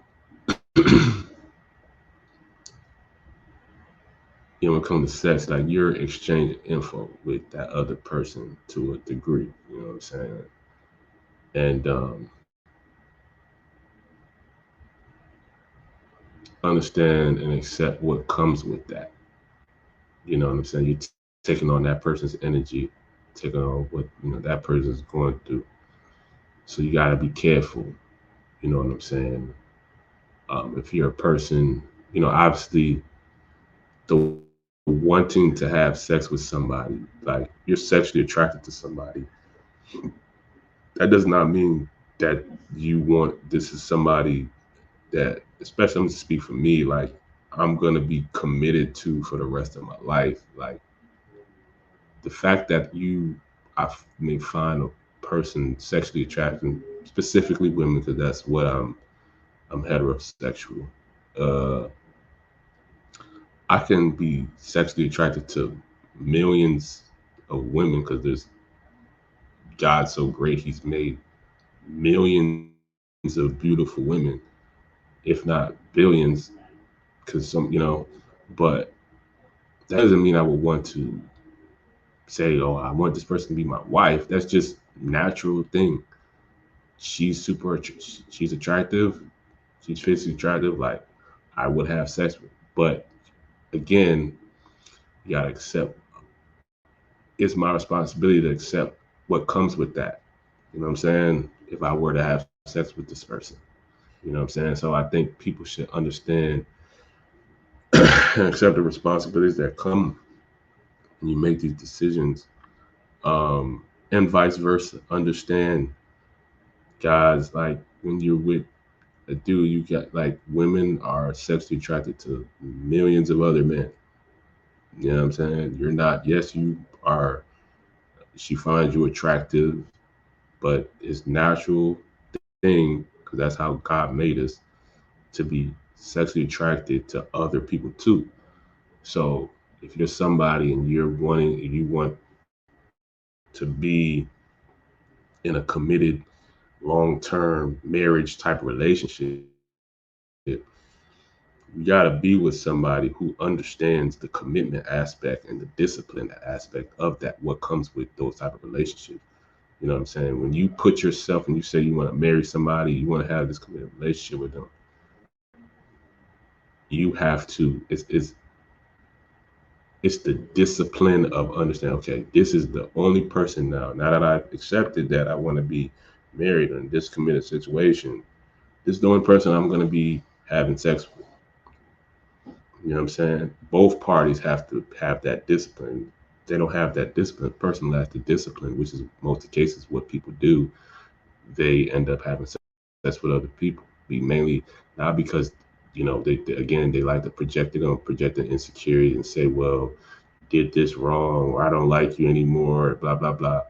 when it comes to sex, like, you're exchanging info with that other person to a degree. You know what I'm saying? And understand and accept what comes with that. You know what I'm saying? You're taking on that person's energy, taking on what that person's going through. So you got to be careful. You know what I'm saying? If you're a person, obviously the wanting to have sex with somebody, like you're sexually attracted to somebody, that does not mean that you want this is somebody that, especially, I'm just speak for me, like I'm gonna be committed to for the rest of my life. Like, the fact that may find a person sexually attractive, specifically women, because that's what I'm heterosexual. Uh, I can be sexually attracted to millions of women because there's God so great, He's made millions of beautiful women, if not billions, because but that doesn't mean I would want to say, oh, I want this person to be my wife. That's just natural thing. She's attractive. She's physically attractive. Like I would have sex with. But again, you gotta accept. It's my responsibility to accept what comes with that. You know what I'm saying? If I were to have sex with this person, you know what I'm saying? So I think people should understand and accept the responsibilities that come when you make these decisions, and vice versa. Understand, guys, like when you're with a dude, you got like women are sexually attracted to millions of other men. You know what I'm saying? You're not, yes, you are, she finds you attractive, but it's natural thing because that's how God made us to be sexually attracted to other people too. So if you're somebody and you want to be in a committed long-term marriage type of relationship, you got to be with somebody who understands the commitment aspect and the discipline aspect of that, what comes with those type of relationships. You know what I'm saying? When you put yourself and you say you want to marry somebody, you want to have this committed relationship with them, you have to, it's the discipline of understanding, okay, this is the only person now. Now that I've accepted that I want to be married in this committed situation, this is the only person I'm going to be having sex with. You know what I'm saying? Both parties have to have that discipline. They don't have that discipline. The person lacks the discipline, which is most of the cases what people do. They end up having sex with other people. Be mainly not because again they like to project an insecurity and say, well, you did this wrong or I don't like you anymore, blah blah blah.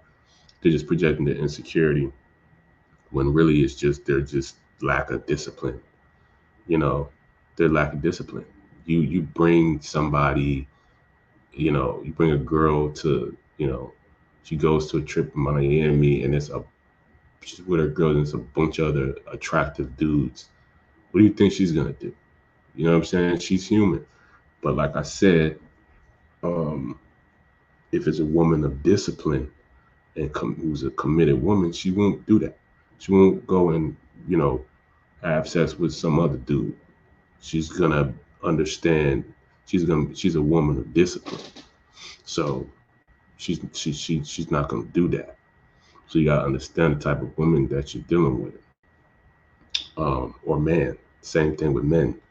They're just projecting their insecurity when really it's just they're just lack of discipline. You know, their lack of discipline. You bring somebody, you bring a girl to, she goes to a trip in Miami and she's with her girls and it's a bunch of other attractive dudes. What do you think she's gonna do? You know what I'm saying? She's human. But like I said, um, if it's a woman of discipline and who's a committed woman, she won't do that. She won't go and, you know, have sex with some other dude. She's gonna understand. She's a woman of discipline. So she's not gonna do that. So you gotta understand the type of woman that you're dealing with, or man. Same thing with men.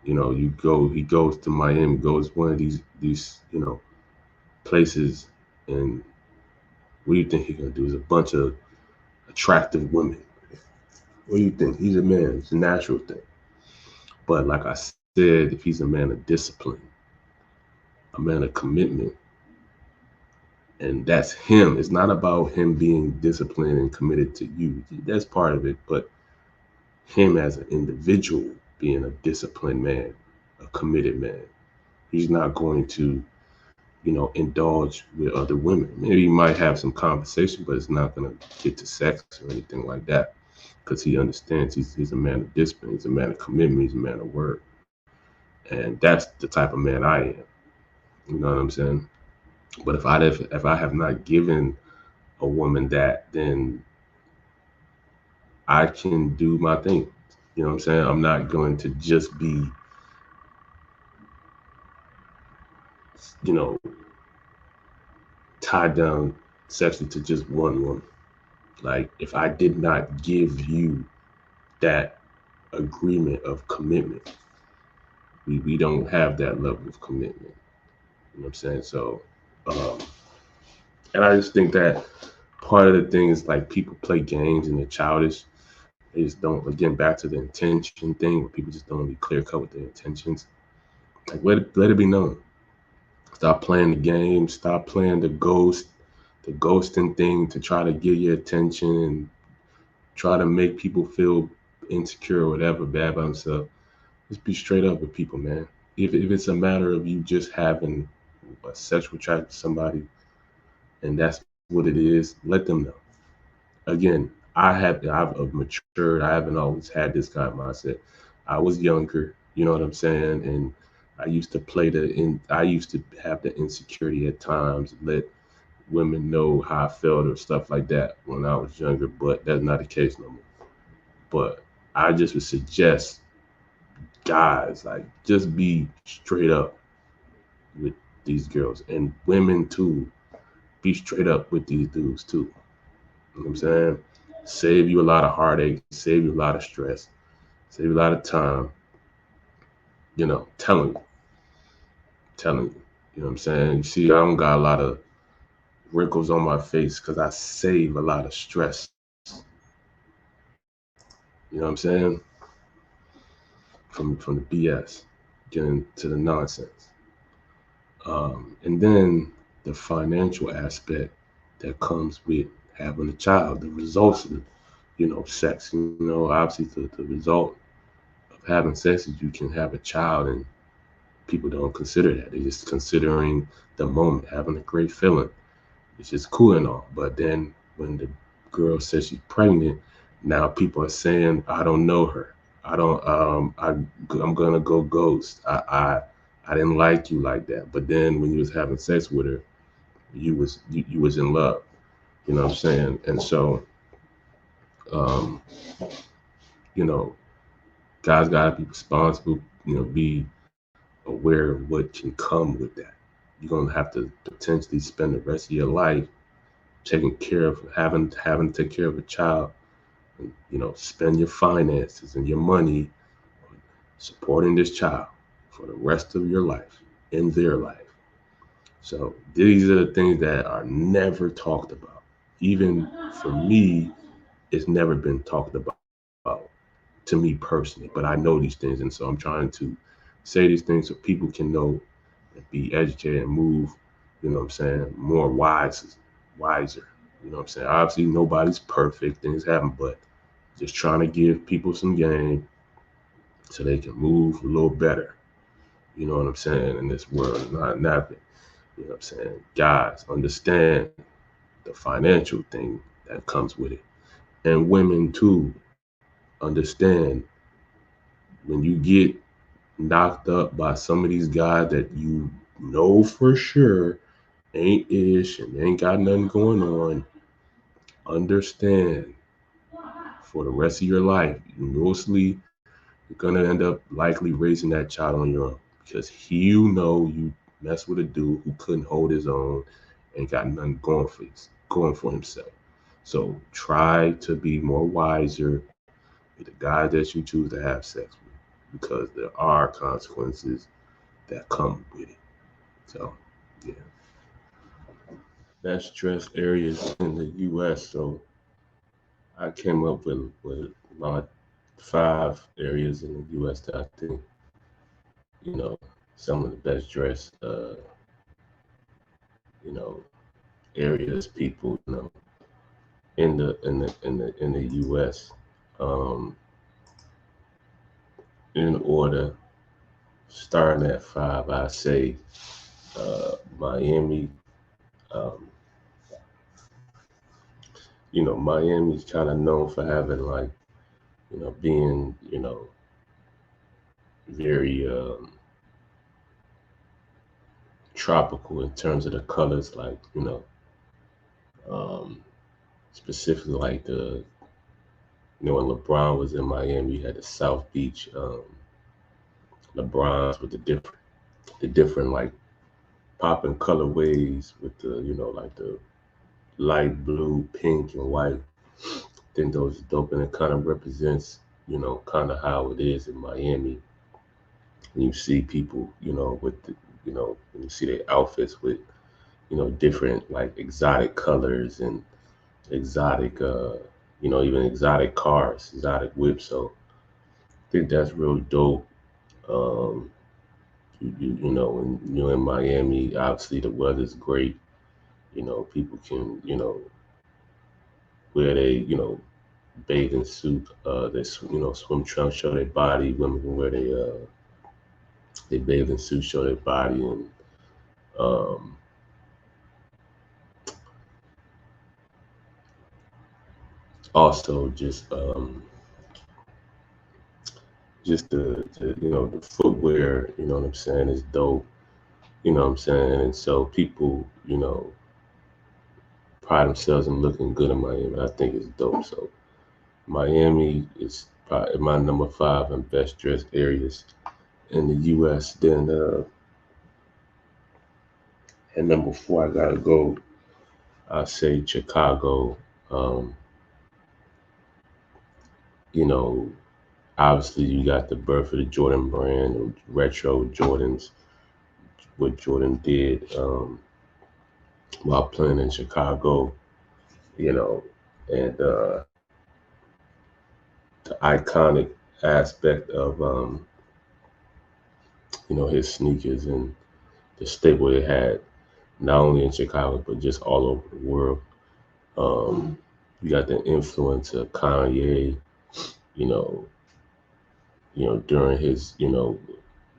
He goes to Miami, goes one of these places, and what do you think he's gonna do? Is a bunch of attractive women. What do you think? He's a man. It's a natural thing. But like I said, if he's a man of discipline, a man of commitment, and that's him. It's not about him being disciplined and committed to you. That's part of it, but him as an individual being a disciplined man, a committed man. He's not going to, indulge with other women. Maybe he might have some conversation, but it's not going to get to sex or anything like that because he understands he's a man of discipline, he's a man of commitment, he's a man of word. And that's the type of man I am. You know what I'm saying? But if I have not given a woman that, then I can do my thing. You know what I'm saying? I'm not going to just be, you know, tied down sexually to just one woman. Like if I did not give you that agreement of commitment, we don't have that level of commitment. You know what I'm saying? So, um, and I just think that part of the thing is like people play games and they're childish. They just don't, again, back to the intention thing where people just don't be clear cut with their intentions. Like let it be known. Stop playing the game. Stop playing the ghosting thing to try to get your attention and try to make people feel insecure or whatever, bad about themselves. Just be straight up with people, man. If it's a matter of you just having a sexual attraction to somebody and that's what it is, let them know. Again, I've matured. I haven't always had this kind of mindset. I was younger, you know what I'm saying, and I used to have the insecurity at times. women know how I felt or stuff like that when I was younger, but that's not the case no more. But I just would suggest guys like just be straight up with these girls and women too. Be straight up with these dudes too. You know what I'm saying? Save you a lot of heartache, save you a lot of stress, save you a lot of time. Telling you, telling you. You know what I'm saying? You see, I don't got a lot of wrinkles on my face because I save a lot of stress. You know what I'm saying? From the BS, getting to the nonsense. And then the financial aspect that comes with having a child, the results of sex. Obviously the result of having sex is you can have a child, and people don't consider that. They're just considering the moment, having a great feeling. It's just cool and all. But then when the girl says she's pregnant, now people are saying, I don't know her. I don't I'm gonna go ghost. I didn't like you like that. But then when you was having sex with her, you was in love. You know what I'm saying? And so um, you know, guys gotta be responsible, be aware of what can come with that. You're gonna have to potentially spend the rest of your life taking care of having to take care of a child, and spend your finances and your money supporting this child for the rest of your life, in their life. So these are the things that are never talked about. Even for me, it's never been talked about to me personally, but I know these things, and so I'm trying to say these things so people can know and be educated and move, what I'm saying, more wiser. You know what I'm saying? Obviously nobody's perfect, things happen, but just trying to give people some game so they can move a little better. You know what I'm saying? In this world, not nothing. You know what I'm saying? Guys, understand the financial thing that comes with it. And women too, understand when you get knocked up by some of these guys that you know for sure ain't ish and ain't got nothing going on, understand for the rest of your life, you mostly you're gonna end up likely raising that child on your own because you mess with a dude who couldn't hold his own and got nothing going for himself. So try to be more wiser with the guy that you choose to have sex with because there are consequences that come with it. So yeah, that's stress areas in the U.S. So I came up with my 5 areas in the U.S. that I think you know some of the best dressed you know areas people in the U.S. Um, in order, starting at 5, I say Miami. Um, Miami's kind of known for having like being very tropical in terms of the colors, like um, specifically like when LeBron was in Miami, you had the South Beach LeBrons with the different like popping colorways with the like the light blue, pink, and white. I think those are dope, and it kind of represents kind of how it is in Miami. And you see people with when you see their outfits with different like exotic colors and exotic even exotic cars, exotic whips. So I think that's real dope. um when you're in Miami, obviously the weather's great. People can wear they bathing suit, they swim trunks, show their body. Women can wear they bathing suit, show their body. And um also just the the footwear, you know what I'm saying, is dope. You know what I'm saying? And so people, pride themselves in looking good in Miami. I think it's dope. So Miami is probably my number 5 in best dressed areas in the U.S. Then at number 4, I gotta go. I say Chicago. Um, you know, obviously you got the birth of the Jordan brand, retro Jordans, what Jordan did while playing in Chicago. You know, and the iconic aspect of his sneakers and the staple it had, not only in Chicago but just all over the world. You got the influence of Kanye, you know, during his,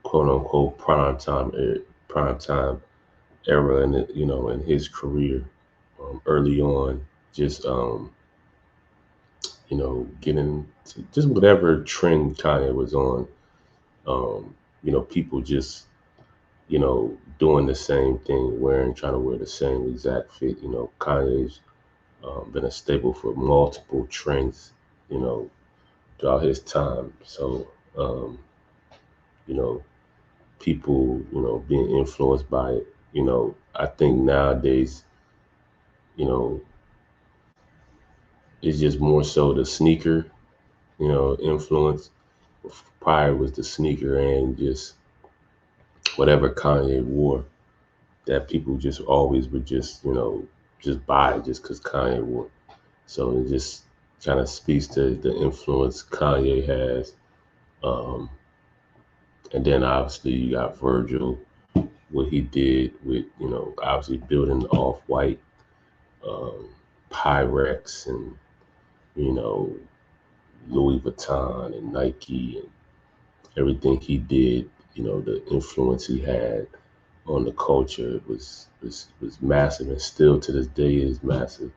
quote unquote prime time era in in his career, early on, just getting to just whatever trend Kanye was on, people just doing the same thing, trying to wear the same exact fit. Kanye's been a staple for multiple trends, you know, throughout his time. So, you know, people, being influenced by it. I think nowadays, you know, it's just more so the sneaker, influence. Prior was the sneaker and just whatever Kanye wore that people just always would just, just buy just because Kanye wore. So it just kind of speaks to the influence Kanye has. Um, and then obviously you got Virgil, what he did with, obviously building Off-White, um, Pyrex, and, you know, Louis Vuitton and Nike and everything he did, the influence he had on the culture was massive, and still to this day is massive.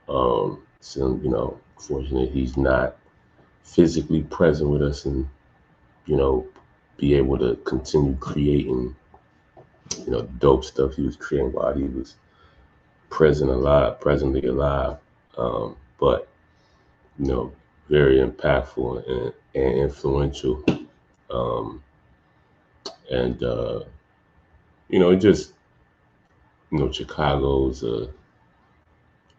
So, fortunately he's not physically present with us and, you know, be able to continue creating, dope stuff he was creating while he was presently alive. But, you know, very impactful and influential. Um, and, it just, Chicago's,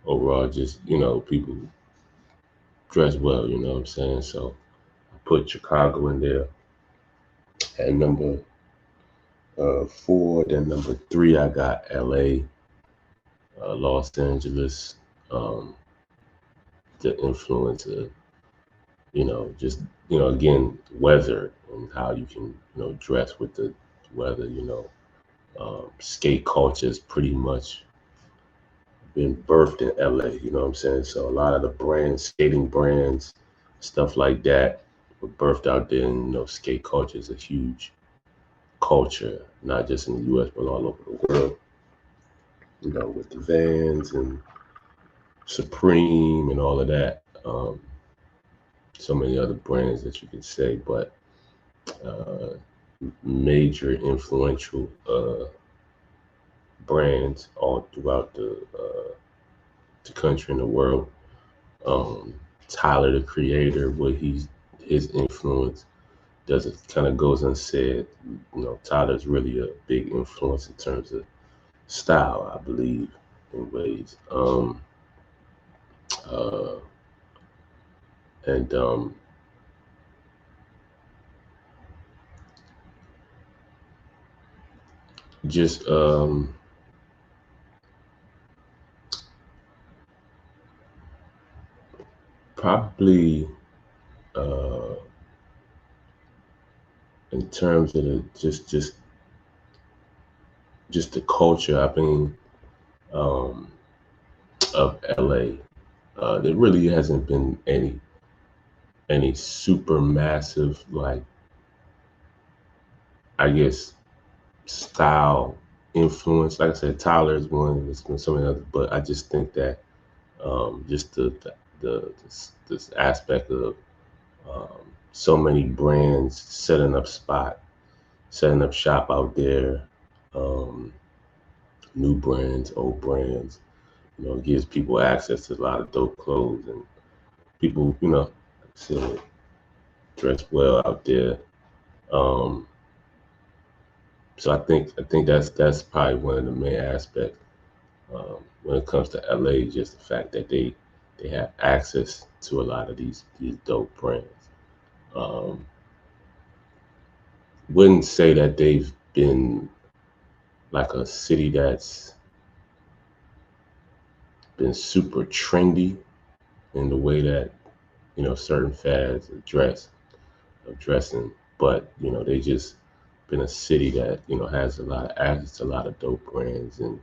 overall just, people dress well, you know what I'm saying? So I put Chicago in there at number 4. Then number 3, I got LA, Los Angeles, um, the influence of, just, again, weather and how you can, dress with the weather, skate culture is pretty much been birthed in LA, you know what I'm saying? So a lot of the brands, skating brands, stuff like that were birthed out there. And, skate culture is a huge culture, not just in the US, but all over the world, with the Vans and Supreme and all of that. So many other brands that you could say, but uh, major influential brands all throughout the country and the world. Um, Tyler, the creator, his influence doesn't kind of goes unsaid. Tyler's really a big influence in terms of style, I believe, in ways. Uh, and just probably uh, in terms of the just the culture. I mean, um, of LA. There really hasn't been any super massive, like, I guess, style influence. Like I said, Tyler is one. There's been so many others, but I just think that just this aspect of um, so many brands setting up shop out there, um, new brands, old brands, It gives people access to a lot of dope clothes, and people, like I said, dress well out there. Um, so I think that's probably one of the main aspects when it comes to LA, just the fact that they have access to a lot of these dope brands. Um, wouldn't say that they've been like a city that's been super trendy in the way that certain fads of dressing, but they just been a city that has a lot of access to a lot of dope brands, and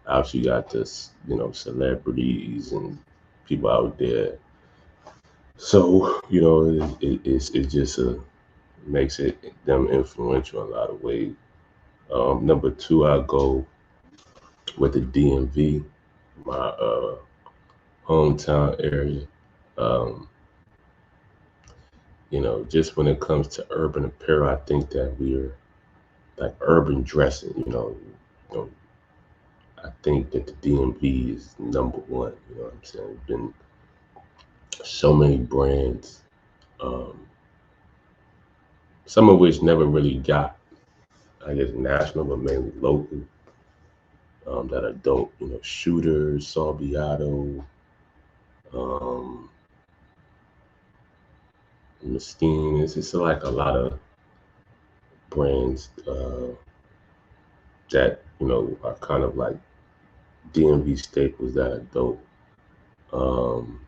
obviously you got this celebrities and people out there. So it just makes it them influential in a lot of ways. Number two, I go with the DMV, my hometown area. Um, just when it comes to urban apparel, I think that we're like urban dressing. You know, I think that the DMV is number one. You know what I'm saying? There's been so many brands, um, some of which never really got, I guess, national, but mainly local, that are dope. Shooters, Sorbiato, um, Mistine. It's just like a lot of brands that are kind of like DMV staples that are dope. Um,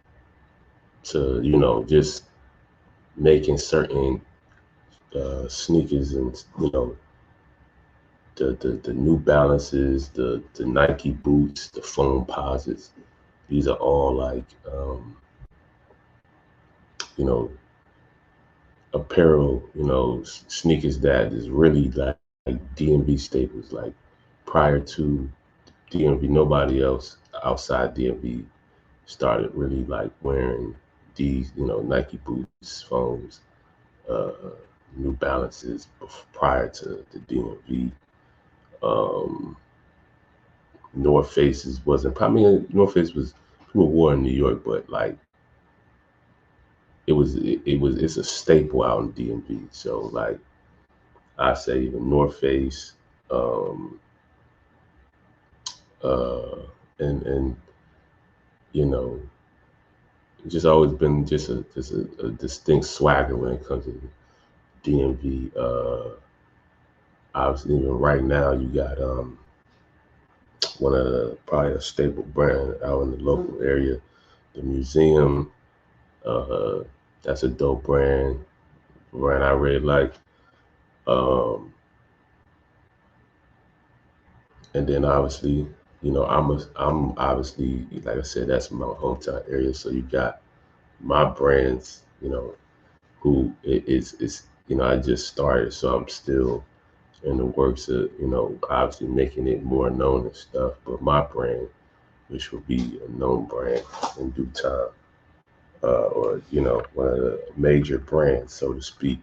to just making certain sneakers and the New Balances, the Nike boots, the foam posits. These are all like you know apparel, sneakers that is really like DMV staples. Like prior to DMV, nobody else outside DMV started really like wearing these, Nike boots, foams, uh, New Balances prior to the DMV. Um, North Faces wasn't probably North Face was people wore in New York, but like it's a staple out in DMV. So like I say even North Face, um, uh, and you know just always been just a distinct swagger when it comes to DMV. Obviously, even right now, you got one of the probably a staple brand out in the local area, the museum. Uh, that's a dope brand I really like. Um, and then obviously, I'm obviously like I said, that's my hometown area. So you got my brands, who is I just started, so I'm still in the works of obviously making it more known and stuff. But my brand, which will be a known brand in due time, or one of the major brands, so to speak,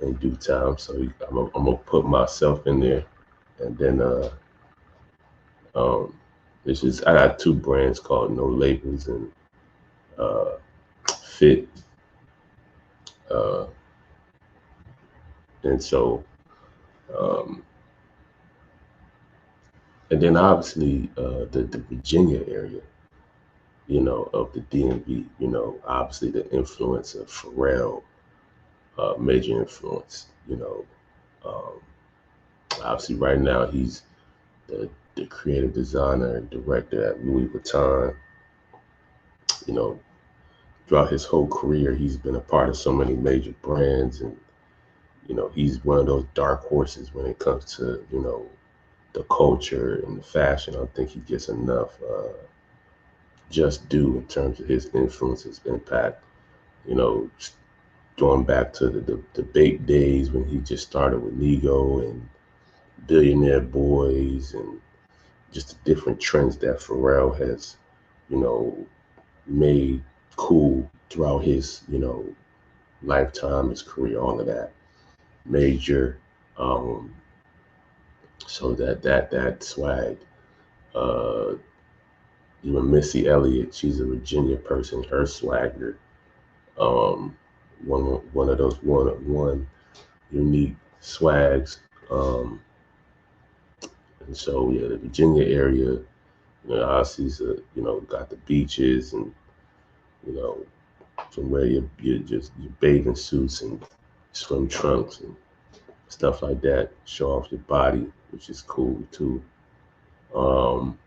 in due time. So I'm gonna put myself in there, and then um, it's just I got two brands called No Labels and uh, Fit, uh, and so um, and then obviously the Virginia area, of the DMV, obviously the influence of Pharrell, major influence, um, obviously right now he's the creative designer and director at Louis Vuitton. You know, throughout his whole career, he's been a part of so many major brands, and he's one of those dark horses when it comes to the culture and the fashion. I don't think he gets enough just due in terms of his influence, his impact. You know, going back to the big days when he just started with Nego and Billionaire Boys and just the different trends that Pharrell has, you know, made cool throughout his, lifetime, his career, all of that major. Um, so that swag, uh, even Missy Elliott, she's a Virginia person. Her swagger, um, one of those one unique swags. Um, and so yeah, the Virginia area, obviously, got the beaches and you know, from where you just your bathing suits and swim trunks and stuff like that. Show off your body, which is cool too. Um,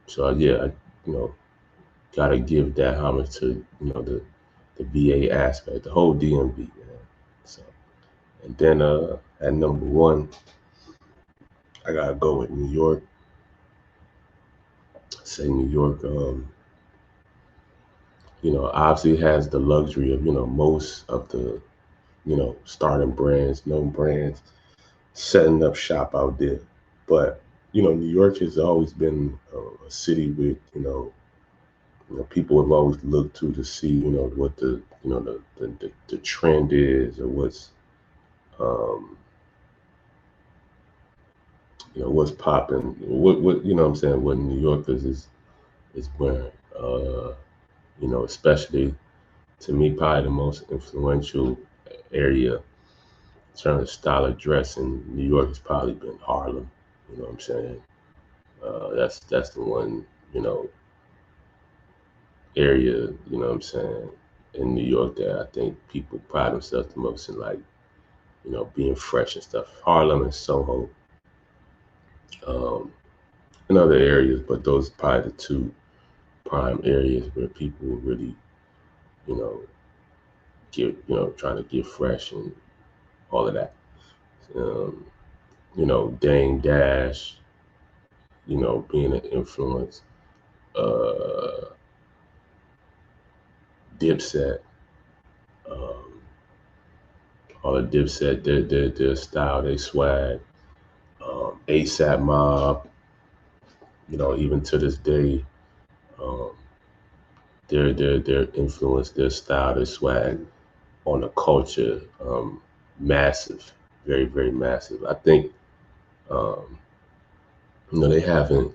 so yeah, gotta give that homage to the VA aspect, the whole DMV, man. So and then at number one, I gotta go with New York. Say New York, obviously has the luxury of most of the starting brands, known brands, setting up shop out there. But New York has always been a city with people have always looked to see what the trend is, or um, what's popping, what what I'm saying, what New Yorkers is wearing. Especially to me, probably the most influential area in terms of style of dress in New York has probably been Harlem. You know what I'm saying? That's the one area, what I'm saying, in New York that I think people pride themselves the most in, like, being fresh and stuff. Harlem and Soho, um, and other areas, but those are probably the two prime areas where people really, you know, trying to get fresh and all of that. Um, Dame Dash, being an influence, uh, Dipset, um, all the Dipset, their style, their swag, ASAP Mob, even to this day, um, their influence, their style, their swag on the culture, massive, very very massive. I think um, they haven't.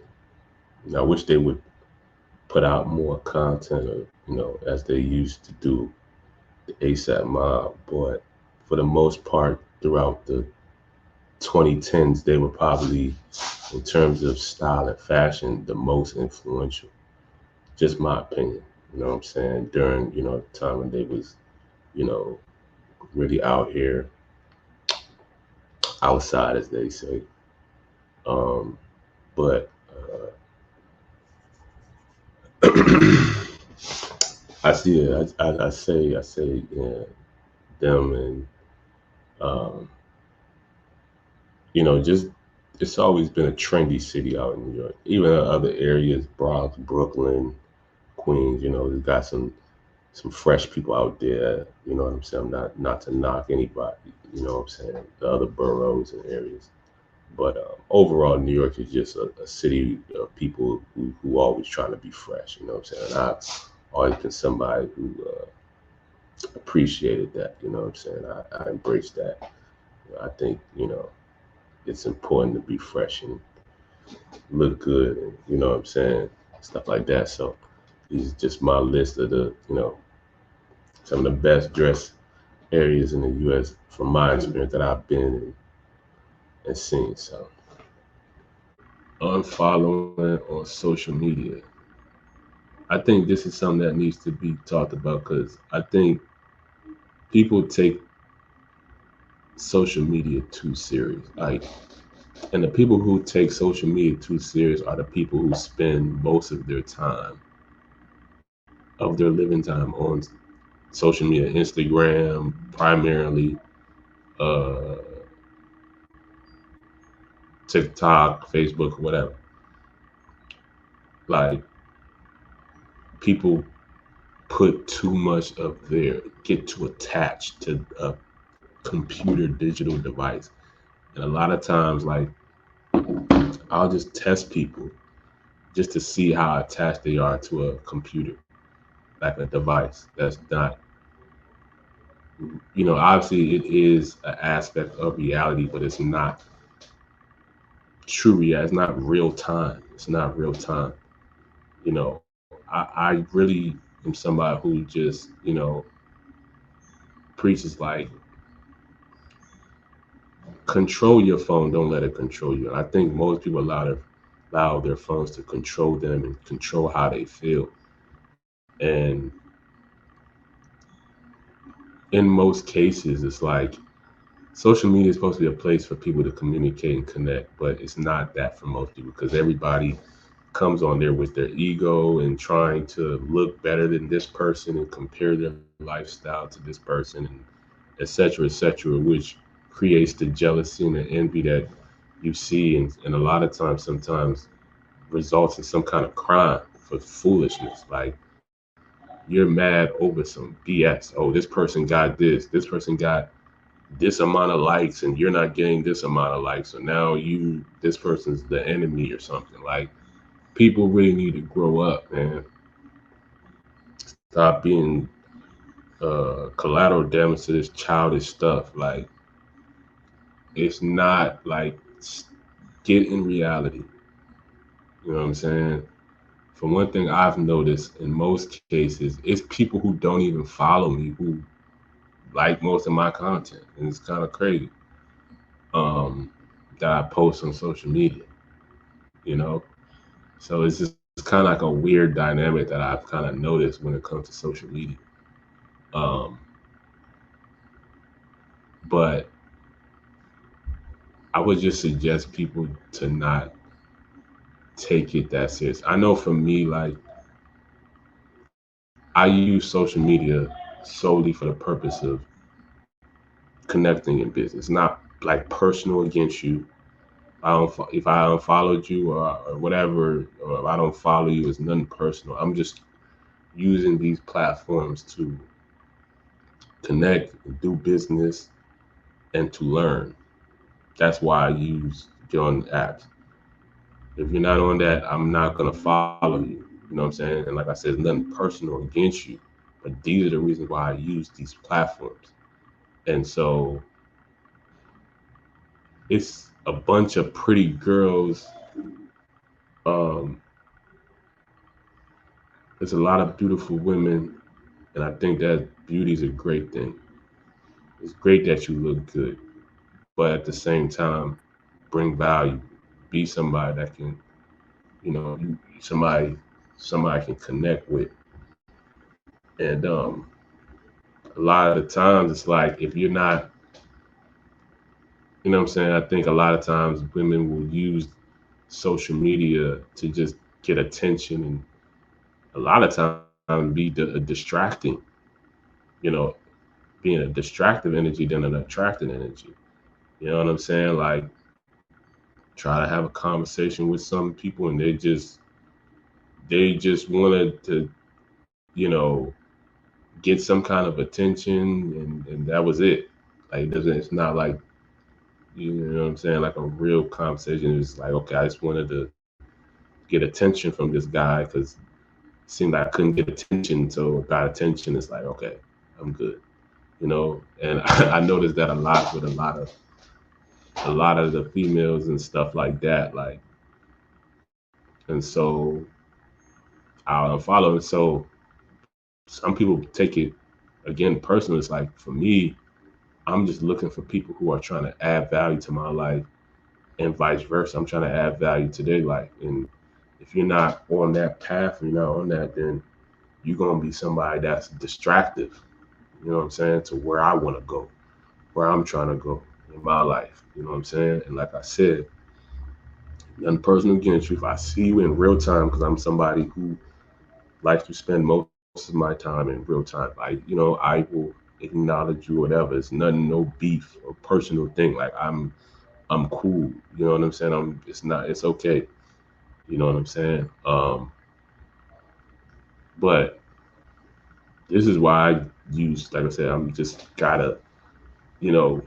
I wish they would put out more content, as they used to do, the ASAP Mob. But for the most part, throughout the 2010s, they were probably, in terms of style and fashion, the most influential. Just my opinion. You know what I'm saying? During, the time when they was, you know, really out here, outside, as they say. Um, but I see it. I say, yeah, them and um, just it's always been a trendy city out in New York. Even in other areas, Bronx, Brooklyn, Queens. We've got some fresh people out there. You know what I'm saying? Not to knock anybody. You know what I'm saying? The other boroughs and areas. But overall, New York is just a city of people who always trying to be fresh. You know what I'm saying? And I've always been somebody who appreciated that. You know what I'm saying? I embrace that. I think it's important to be fresh and look good, and what I'm saying, stuff like that. So these is just my list of the some of the best dressed areas in the U.S. from my experience that I've been in and seen. So unfollowing on social media, I think this is something that needs to be talked about, because I think people take social media too serious. Like, and the people who take social media too serious are the people who spend most of their time, of their living time, on social media, Instagram primarily, uh, TikTok, Facebook, whatever. Like, people put too much of get too attached to a computer digital device. And a lot of times, like, I'll just test people just to see how attached they are to a computer, like a device that's not, obviously it is an aspect of reality, but it's not true reality. It's not real time. It's not real time. You know, I really am somebody who just, preaches like control your phone, don't let it control you. And I think most people allow their phones to control them and control how they feel. And in most cases, it's like social media is supposed to be a place for people to communicate and connect, but it's not that for most people because everybody comes on there with their ego and trying to look better than this person and compare their lifestyle to this person and et cetera, which creates the jealousy and the envy that you see and a lot of times sometimes results in some kind of crime for foolishness. Like you're mad over some BS. Oh, this person got this person got this amount of likes and you're not getting this amount of likes. So now this person's the enemy or something. Like people really need to grow up and stop being collateral damage to this childish stuff. Like it's not like get in reality. You know what I'm saying? For one thing, I've noticed in most cases, it's people who don't even follow me who like most of my content, and it's kind of crazy um, that I post on social media. You know, so it's just kind of like a weird dynamic that I've kind of noticed when it comes to social media. Um, but I would just suggest people to not take it that serious. I know for me, like I use social media solely for the purpose of connecting in business, not like personal against you. If I unfollowed you or whatever, or if I don't follow you, it's nothing personal. I'm just using these platforms to connect, do business, and to learn. That's why I use get on apps. If you're not on that, I'm not gonna follow you. You know what I'm saying? And like I said, it's nothing personal against you, but these are the reasons why I use these platforms. And so it's a bunch of pretty girls. Um, there's a lot of beautiful women, and I think that beauty is a great thing. It's great that you look good, but at the same time, bring value. Be somebody that can, somebody can connect with. And a lot of the times, it's like if you're not, what I'm saying. I think a lot of times women will use social media to just get attention, and a lot of times be distracting. You know, being a distractive energy than an attracting energy. You know what I'm saying? Like try to have a conversation with some people and they just wanted to, you know, get some kind of attention and that was it. Like it's not like you know what I'm saying, like a real conversation. It's like, okay, I just wanted to get attention from this guy because it seemed like I couldn't get attention, so got attention. It's like, okay, I'm good, you know. And I noticed that a lot with a lot of the females and stuff like that. Like, and so I'll unfollow. And so some people take it again personal. It's like for me, I'm just looking for people who are trying to add value to my life and vice versa. I'm trying to add value to their life. And if you're not on that path, you're not on that, then you're gonna be somebody that's distractive. You know what I'm saying? To where I want to go, where I'm trying to go in my life. You know what I'm saying? And like I said, nothing personal against you. If I see you in real time, because I'm somebody who likes to spend most of my time in real time, I will acknowledge you, whatever. It's nothing, no beef or personal thing. Like I'm cool. You know what I'm saying? It's not. It's okay. You know what I'm saying? But this is why I use, like I said, I'm just gotta, you know,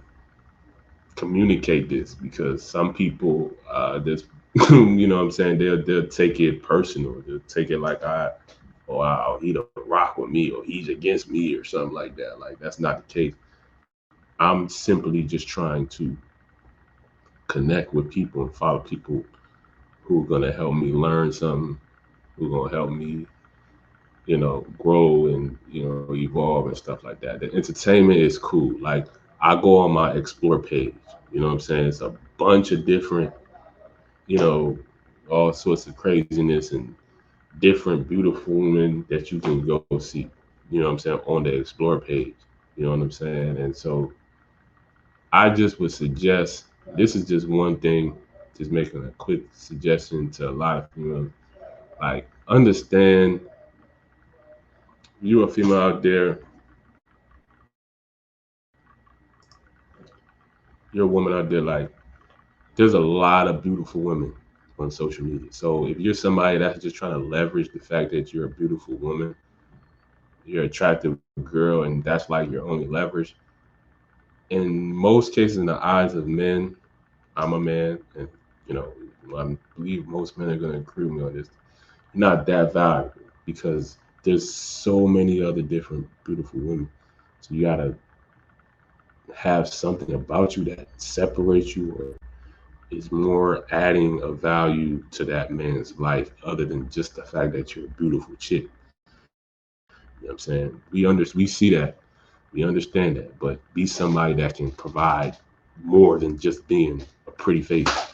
communicate this because some people, this, you know what I'm saying? They'll take it personal. They'll take it like oh, he don't rock with me or he's against me or something like that. Like that's not the case. I'm simply just trying to connect with people and follow people who are gonna help me learn something who gonna help me, grow and evolve and stuff like that. The entertainment is cool. Like I go on my explore page. You know what I'm saying? It's a bunch of different, you know, all sorts of craziness and different beautiful women that you can go see. You know what I'm saying on the explore page. You know what I'm saying? And so I just would suggest this is just one thing, just making a quick suggestion to a lot of females. Like, understand you're a female out there, you're a woman out there, like, there's a lot of beautiful women on social media. So if you're somebody that's just trying to leverage the fact that you're a beautiful woman, you're an attractive girl, and that's like your only leverage, in most cases, in the eyes of men, I'm a man, and you know, I believe most men are going to agree with me on this. Not that valuable because there's so many other different beautiful women. So you gotta have something about you that separates you or is more adding a value to that man's life other than just the fact that you're a beautiful chick. You know what I'm saying? We see that. We understand that. But be somebody that can provide more than just being a pretty face.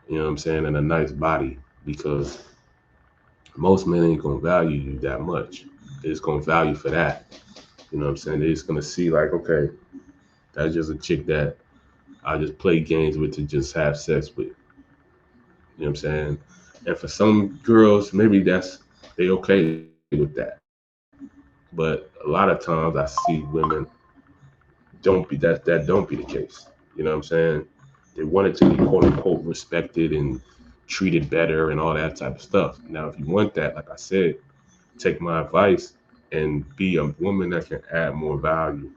You know what I'm saying? And a nice body. Because most men ain't gonna value you that much. They're just gonna value for that. You know what I'm saying? They're just gonna see like, okay, that's just a chick that I just play games with to just have sex with. You know what I'm saying? And for some girls, maybe that's they okay with that. But a lot of times I see women don't be that don't be the case. You know what I'm saying? They want it to be quote unquote respected and treated better and all that type of stuff. Now if you want that, like I said, take my advice and be a woman that can add more value,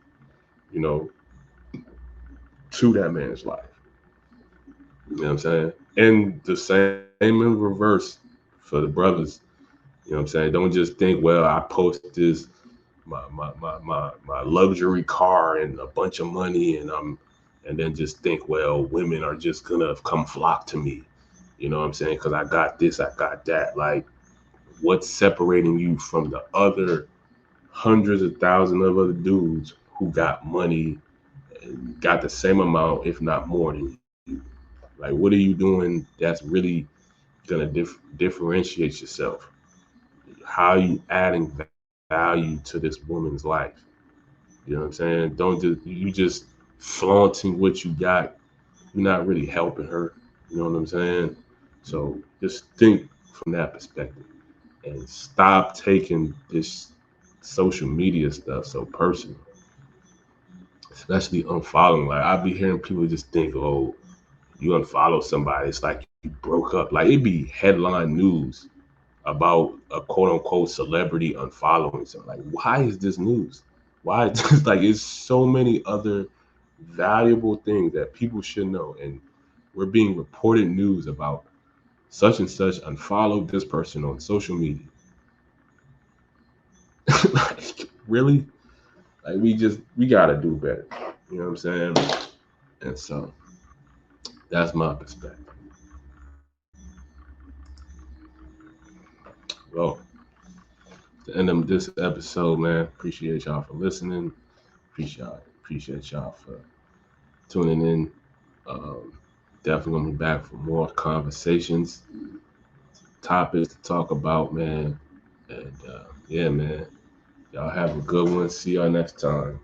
you know, to that man's life. You know what I'm saying? And the same in reverse for the brothers. You know what I'm saying? Don't just think, well, I post this my luxury car and a bunch of money and then just think, well, women are just gonna come flock to me. You know what I'm saying? Because I got this, I got that. Like, what's separating you from the other hundreds of thousands of other dudes who got money, got the same amount, if not more than you? Like, what are you doing that's really gonna differentiate yourself? How are you adding value to this woman's life? You know what I'm saying? Don't just flaunting what you got. You're not really helping her. You know what I'm saying? So just think from that perspective and stop taking this social media stuff so personal, especially unfollowing. Like I be hearing people just think, oh, you unfollow somebody, it's like you broke up. Like it'd be headline news about a quote unquote celebrity unfollowing something. Like, why is this news? Why? Like, it's so many other valuable things that people should know, and we're being reported news about such and such unfollowed this person on social media. Like, really? Like, we gotta do better. You know what I'm saying? And so that's my perspective. Well, the end of this episode, man. Appreciate y'all for listening. Appreciate y'all for tuning in. Um, Definitely gonna be back for more conversations, topics to talk about, man. And yeah, man. Y'all have a good one. See y'all next time.